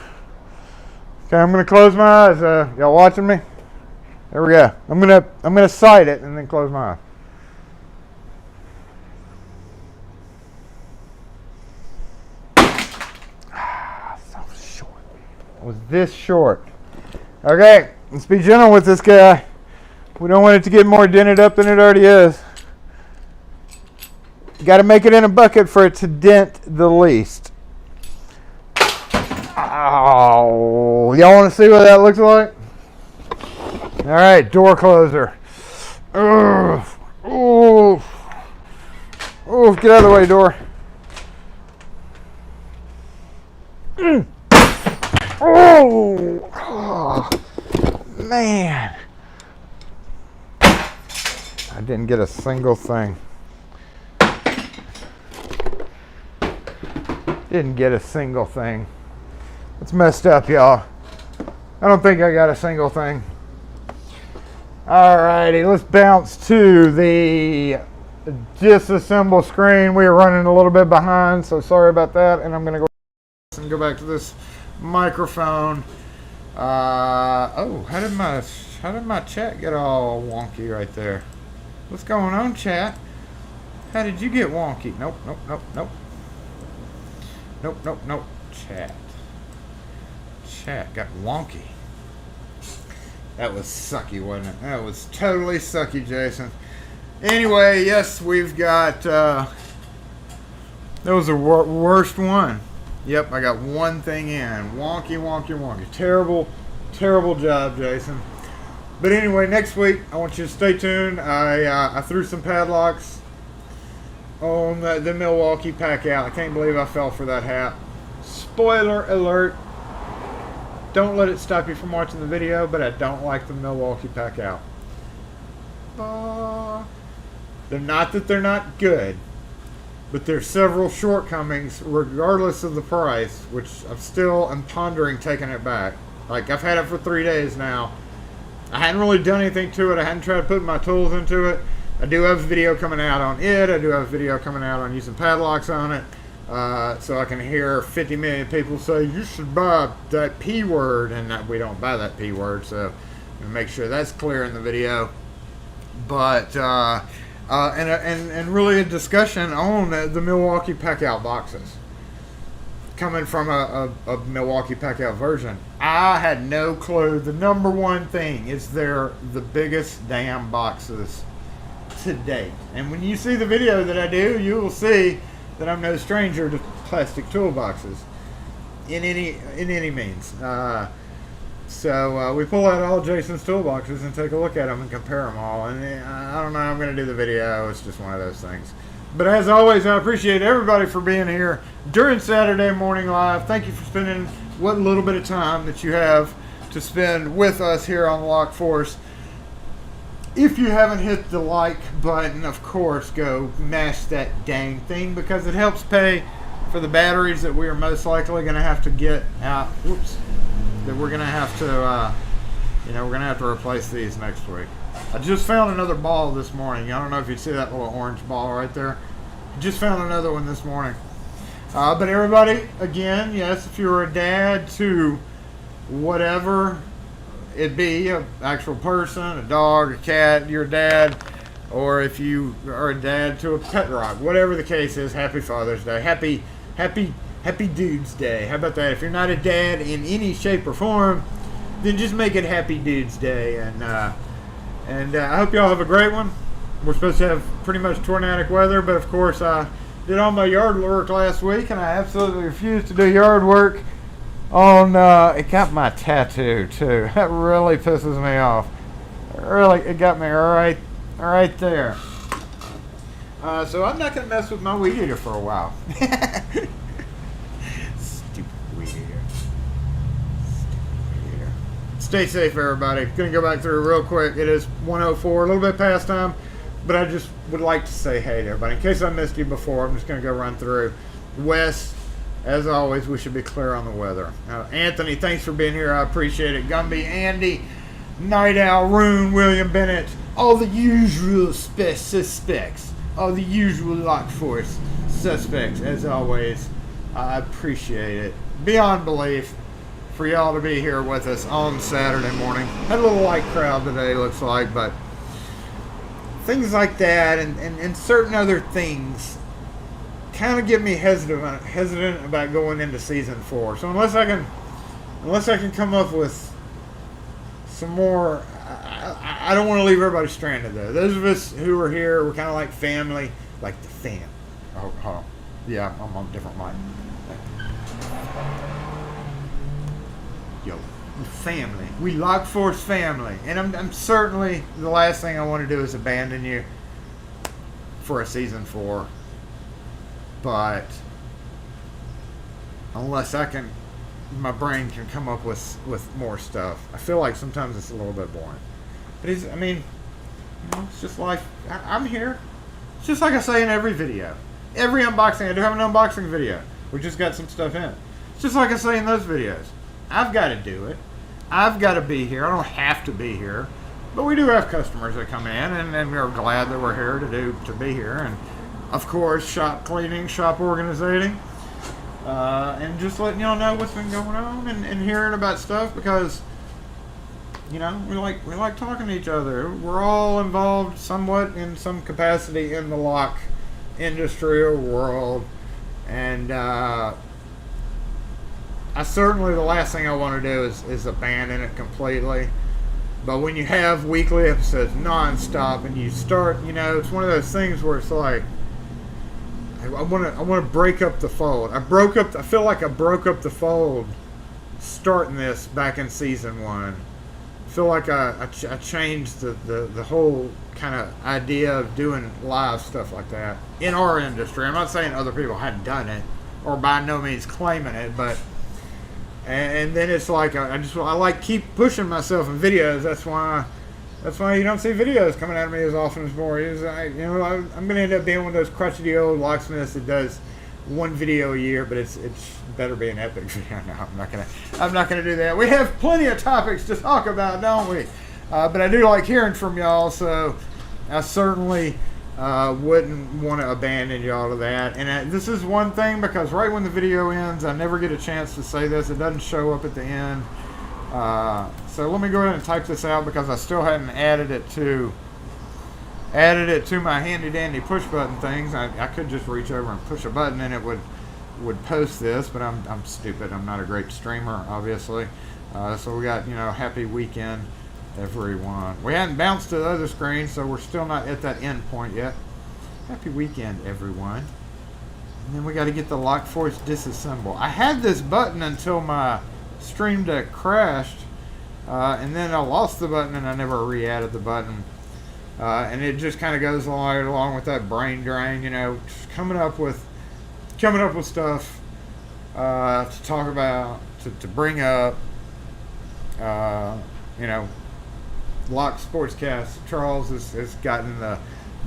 Okay, I'm gonna close my eyes. Y'all watching me? There we go. I'm gonna sight it and then close my eyes. was this short. Okay, let's be gentle with this guy. We don't want it to get more dented up than it already is. Got to make it in a bucket for it to dent the least. Oh, y'all want to see what that looks like? All right, door closer. Oof, oof, oof, get out of the way, door. Oh, man. I didn't get a single thing. Didn't get a single thing. It's messed up, y'all. I don't think I got a single thing. Alrighty, let's bounce to the disassemble screen. We are running a little bit behind, so sorry about that. And I'm going to go back to this microphone. Oh, how did my chat get all wonky right there? What's going on, chat? How did you get wonky? Nope, nope, nope, nope. Nope, nope, nope. Chat got wonky. That was sucky, wasn't it? That was totally sucky, Jason. Anyway, yes, we've got... that was the worst one. Yep, I got one thing in. Wonky, wonky, wonky. Terrible, terrible job, Jason. But anyway, next week, I want you to stay tuned. I threw some padlocks on the Milwaukee pack out. I can't believe I fell for that hat. Spoiler alert. Don't let it stop you from watching the video, but I don't like the Milwaukee pack out. They're not that they're not good, but there's several shortcomings regardless of the price, which I'm pondering taking it back. Like, I've had it for 3 days now. I hadn't really done anything to it. I hadn't tried putting my tools into it. I do have a video coming out on it. I do have a video coming out on using padlocks on it. So I can hear 50 million people say, you should buy that P word, and we don't buy that P word, so make sure that's clear in the video. But, and really a discussion on the Milwaukee Pack-Out boxes. Coming from a Milwaukee Pack-Out version, I had no clue. The number one thing is they're the biggest damn boxes to date. And when you see the video that I do, you will see that I'm no stranger to plastic toolboxes in any means. So we pull out all Jason's toolboxes and take a look at them and compare them all. And I don't know, I'm going to do the video. It's just one of those things. But as always, I appreciate everybody for being here during Saturday Morning Live. Thank you for spending what little bit of time that you have to spend with us here on LockForce. If you haven't hit the like button, of course, go mash that dang thing, because it helps pay for the batteries that we are most likely going to have to get out. Whoops. That we're going to have to, we're going to have to replace these next week. I just found another ball this morning. I don't know if you see that little orange ball right there. Just found another one this morning. But everybody, again, yes, if you're a dad to whatever it be, an actual person, a dog, a cat, your dad, or if you are a dad to a pet rock, whatever the case is, happy Father's Day. Happy Dude's Day. How about that? If you're not a dad in any shape or form, then just make it Happy Dude's Day. And I hope y'all have a great one. We're supposed to have pretty much tornadic weather, but of course I did all my yard work last week, and I absolutely refused to do yard work on, it got my tattoo too. That really pisses me off. It got me right there. So I'm not going to mess with my weed eater for a while. Stupid weed eater. Stay safe, everybody. Going to go back through real quick. It is 1:04, a little bit past time, but I just would like to say hey to everybody. In case I missed you before, I'm just going to go run through. Wes, as always, we should be clear on the weather. Anthony, thanks for being here. I appreciate it. Gumby, Andy, Night Owl, Rune, William Bennett, all the usual suspects. All the usual LockForce suspects, as always. I appreciate it beyond belief for y'all to be here with us on Saturday morning. Had a little light crowd today, looks like, but things like that and certain other things kind of get me hesitant about going into season 4. So unless I can unless I can come up with some more. I don't want to leave everybody stranded though. Those of us who are here, we're kind of like family, like the fam. Oh, hold on. Yeah, I'm on a different mic. Yo, family. We LockForce family, and I'm certainly the last thing I want to do is abandon you for a season 4. But unless my brain can come up with more stuff, I feel like sometimes it's a little bit boring. But it's just life. I'm here. It's just like I say in every video. Every unboxing, I do have an unboxing video. We just got some stuff in. It's just like I say in those videos. I've got to do it. I've got to be here. I don't have to be here. But we do have customers that come in, and we're glad that we're here to be here. And, of course, shop cleaning, shop organizing. And just letting y'all know what's been going on and hearing about stuff because, we like talking to each other. We're all involved somewhat in some capacity in the lock industry or world. And I certainly, the last thing I want to do is abandon it completely. But when you have weekly episodes nonstop and you start, it's one of those things where it's like, I want to break up the fold. I feel like I broke up the fold starting this back in season 1. I feel like I changed the whole kind of idea of doing live stuff like that in our industry. I'm not saying other people hadn't done it or by no means claiming it, but and then it's like I like keep pushing myself in videos. That's why you don't see videos coming out of me as often as more. I'm going to end up being one of those crotchety old locksmiths that does one video a year, but it's better be an epic video. No, I'm not gonna do that. We have plenty of topics to talk about, don't we? But I do like hearing from y'all, so I certainly wouldn't want to abandon y'all to that. And this is one thing, because right when the video ends, I never get a chance to say this. It doesn't show up at the end. So let me go ahead and type this out because I still hadn't added it to my handy dandy push button things. I could just reach over and push a button and it would post this, but I'm stupid. I'm not a great streamer, obviously. So we got, happy weekend, everyone. We hadn't bounced to the other screen, so we're still not at that end point yet. Happy weekend, everyone. And then we got to get the LockForce disassemble. I had this button until my Stream Deck crashed, and then I lost the button and I never re-added the button. And it just kind of goes along with that brain drain, just coming up with stuff to talk about, to bring up. Lock Sportscast. Charles has gotten the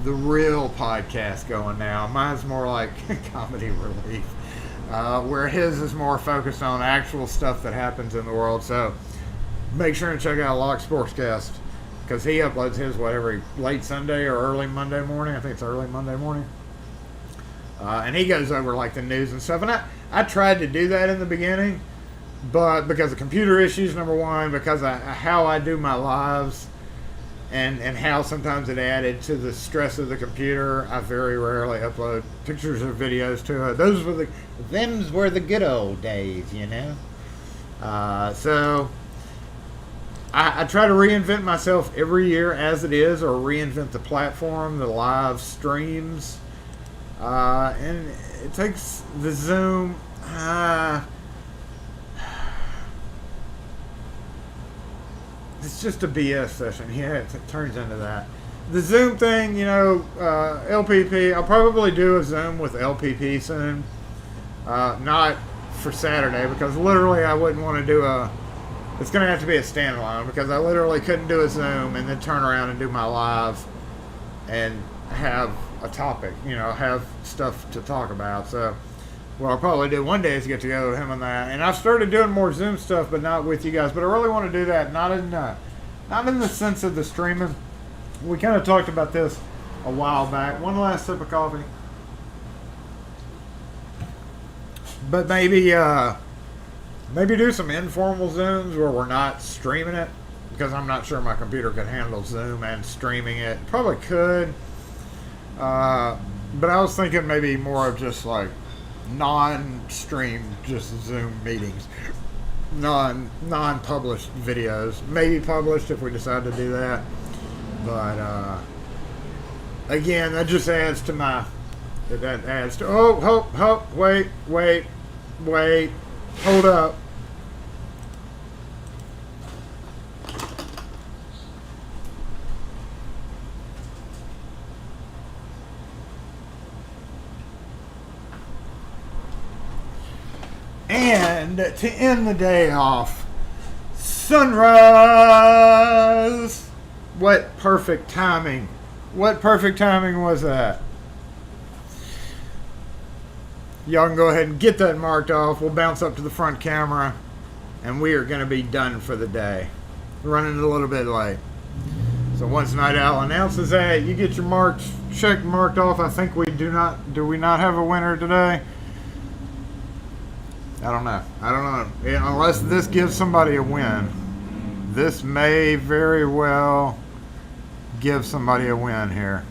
real podcast going now. Mine's more like comedy relief, where his is more focused on actual stuff that happens in the world. So make sure to check out Lock Sportscast, because he uploads his every late Sunday or early Monday morning. I think it's early Monday morning. And he goes over like the news and stuff. And I tried to do that in the beginning, but because of computer issues, number one, because of how I do my lives and how sometimes it added to the stress of the computer, I very rarely upload pictures or videos to it. Them's were the good old days, So I try to reinvent myself every year as it is, or reinvent the platform, the live streams. And it takes the Zoom. It's just a BS session. Yeah, it turns into that. The Zoom thing, LPP. I'll probably do a Zoom with LPP soon. Not for Saturday, because literally I wouldn't want to do it's going to have to be a standalone, because I literally couldn't do a Zoom and then turn around and do my live and have a topic, have stuff to talk about. So what I'll probably do one day is get together with him on that. And I've started doing more Zoom stuff, but not with you guys. But I really want to do that, not in the sense of the streaming. We kind of talked about this a while back. One last sip of coffee. But maybe do some informal Zooms where we're not streaming it, because I'm not sure my computer could handle Zoom and streaming it. Probably could. But I was thinking maybe more of just like non-stream, just Zoom meetings. non-published videos. Maybe published if we decide to do that. But again, that just adds to my. That adds to. Oh, wait, hold up. And to end the day off, sunrise. What perfect timing. What perfect timing was that? Y'all can go ahead and get that marked off. We'll bounce up to the front camera, and we are going to be done for the day. We're running a little bit late. So once Night Owl announces that, you get your marked off. I think we do we not have a winner today? I don't know. Unless this gives somebody a win. This may very well give somebody a win here.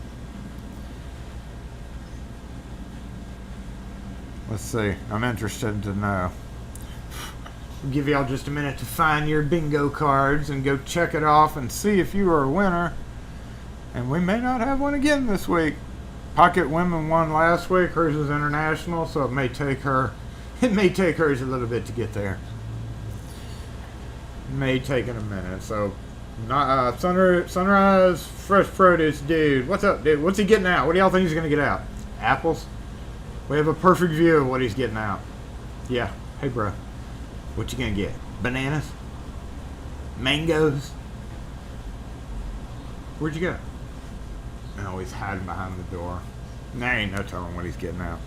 Let's see. I'm interested to know. I'll give y'all just a minute to find your bingo cards and go check it off and see if you are a winner. And we may not have one again this week. Pocket Women won last week. Hers is international, so it may take hers a little bit to get there. May take in a minute. So, Sunrise Fresh Produce dude. What's up, dude? What's he getting out? What do y'all think he's going to get out? Apples? We have a perfect view of what he's getting out. Yeah. Hey, bro. What you going to get? Bananas? Mangoes? Where'd you go? Oh, he's hiding behind the door. There ain't no telling what he's getting out.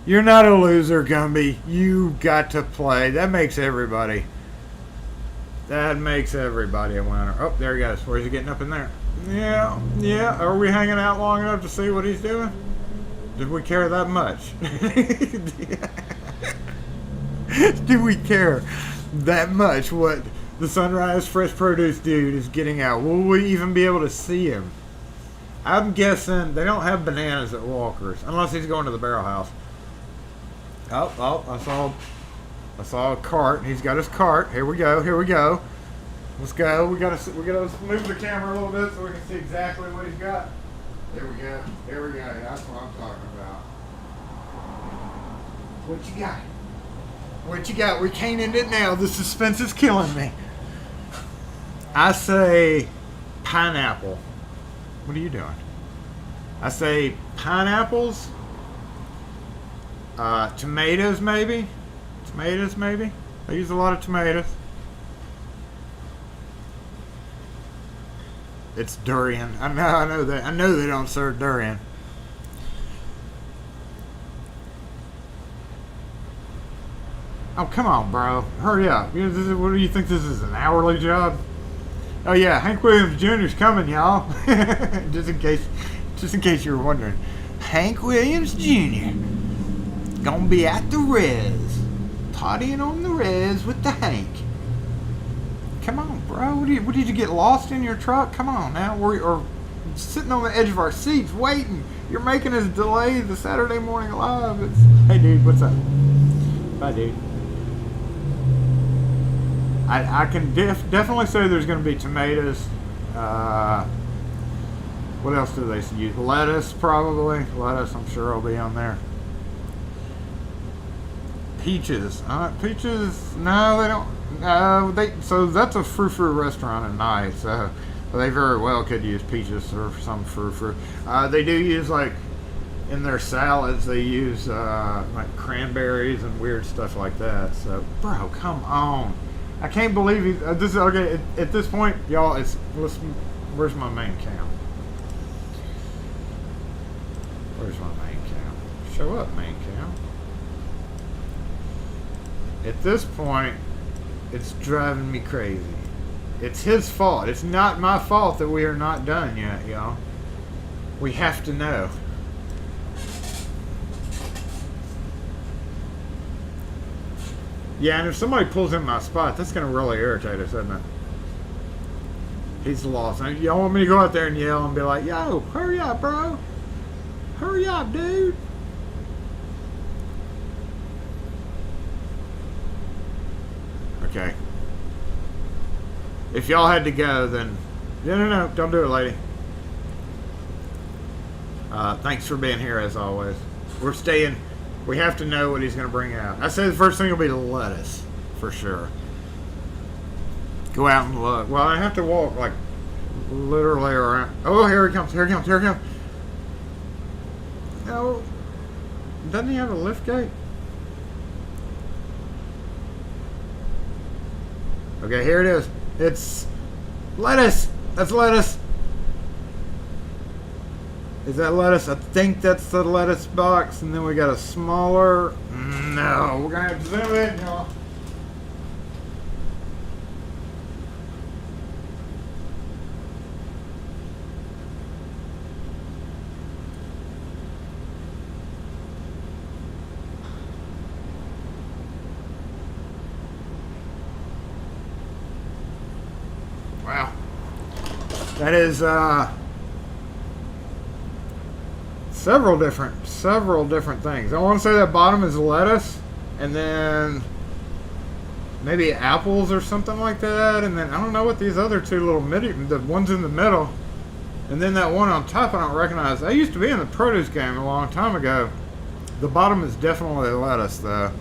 You're not a loser, Gumby. You got to play. That makes everybody a winner. Oh, there he goes. Where's he getting up in there? Yeah. Are we hanging out long enough to see what he's doing? Did we care that much? Do we care that much what the Sunrise Fresh Produce dude is getting out? Will we even be able to see him? I'm guessing they don't have bananas at Walker's unless he's going to the Barrel House. Oh, I saw a cart. He's got his cart. Here we go. Let's go. We gotta move the camera a little bit so we can see exactly what he's got. There we go. That's what I'm talking about. What you got? We can't end it now. The suspense is killing me. I say pineapple. What are you doing? I say pineapples. Tomatoes maybe. I use a lot of tomatoes. It's durian. I know that. I know they don't serve durian. Oh, come on, bro. Hurry up. What do you think this is, an hourly job? Oh yeah, Hank Williams Jr.'s coming, y'all. just in case you were wondering. Hank Williams Jr. gonna be at the res. Partying on the res with the Hank. Come on, bro. What did you get lost in your truck? Come on now. We're sitting on the edge of our seats waiting. You're making us delay the Saturday Morning Live. Hey, dude, what's up? Bye, dude. I can definitely say there's going to be tomatoes. What else do they use? Lettuce, probably. Lettuce, I'm sure, will be on there. Peaches. Peaches, no, they don't. So that's a frou-frou restaurant at night. So they very well could use peaches or some frou-frou. They do use, like, in their salads, they use like cranberries and weird stuff like that. So, bro, come on. I can't believe this is okay. At this point, y'all, where's my main cam? Where's my main cam? Show up, main cam. At this point, it's driving me crazy. It's his fault. It's not my fault that we are not done yet, y'all. We have to know. Yeah, and if somebody pulls in my spot, that's going to really irritate us, isn't it? He's lost. Y'all want me to go out there and yell and be like, yo, hurry up, bro. Hurry up, dude. Okay. If y'all had to go, then no, don't do it, lady. Thanks for being here as always. We're staying. We have to know what he's going to bring out. I say the first thing will be the lettuce, for sure. Go out and look. Well, I have to walk like literally around. Oh, here he comes. Here he comes. Here he comes. No. Doesn't he have a lift gate? Okay, here it is. It's lettuce. That's lettuce. Is that lettuce? I think that's the lettuce box. And then we got a smaller. No, we're going to have to zoom in, y'all. Wow. That is several different things. I want to say that bottom is lettuce, and then maybe apples or something like that, and then I don't know what these other two little the ones in the middle, and then that one on top I don't recognize. I used to be in the produce game a long time ago. The bottom is definitely lettuce though.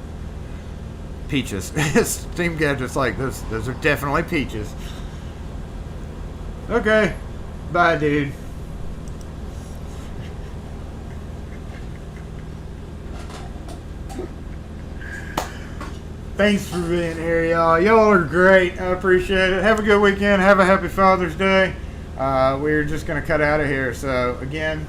Peaches. Steam Gadget's like, those are definitely peaches. Okay. Bye, dude. Thanks for being here, y'all. Y'all are great. I appreciate it. Have a good weekend. Have a happy Father's Day. We're just going to cut out of here. So, again,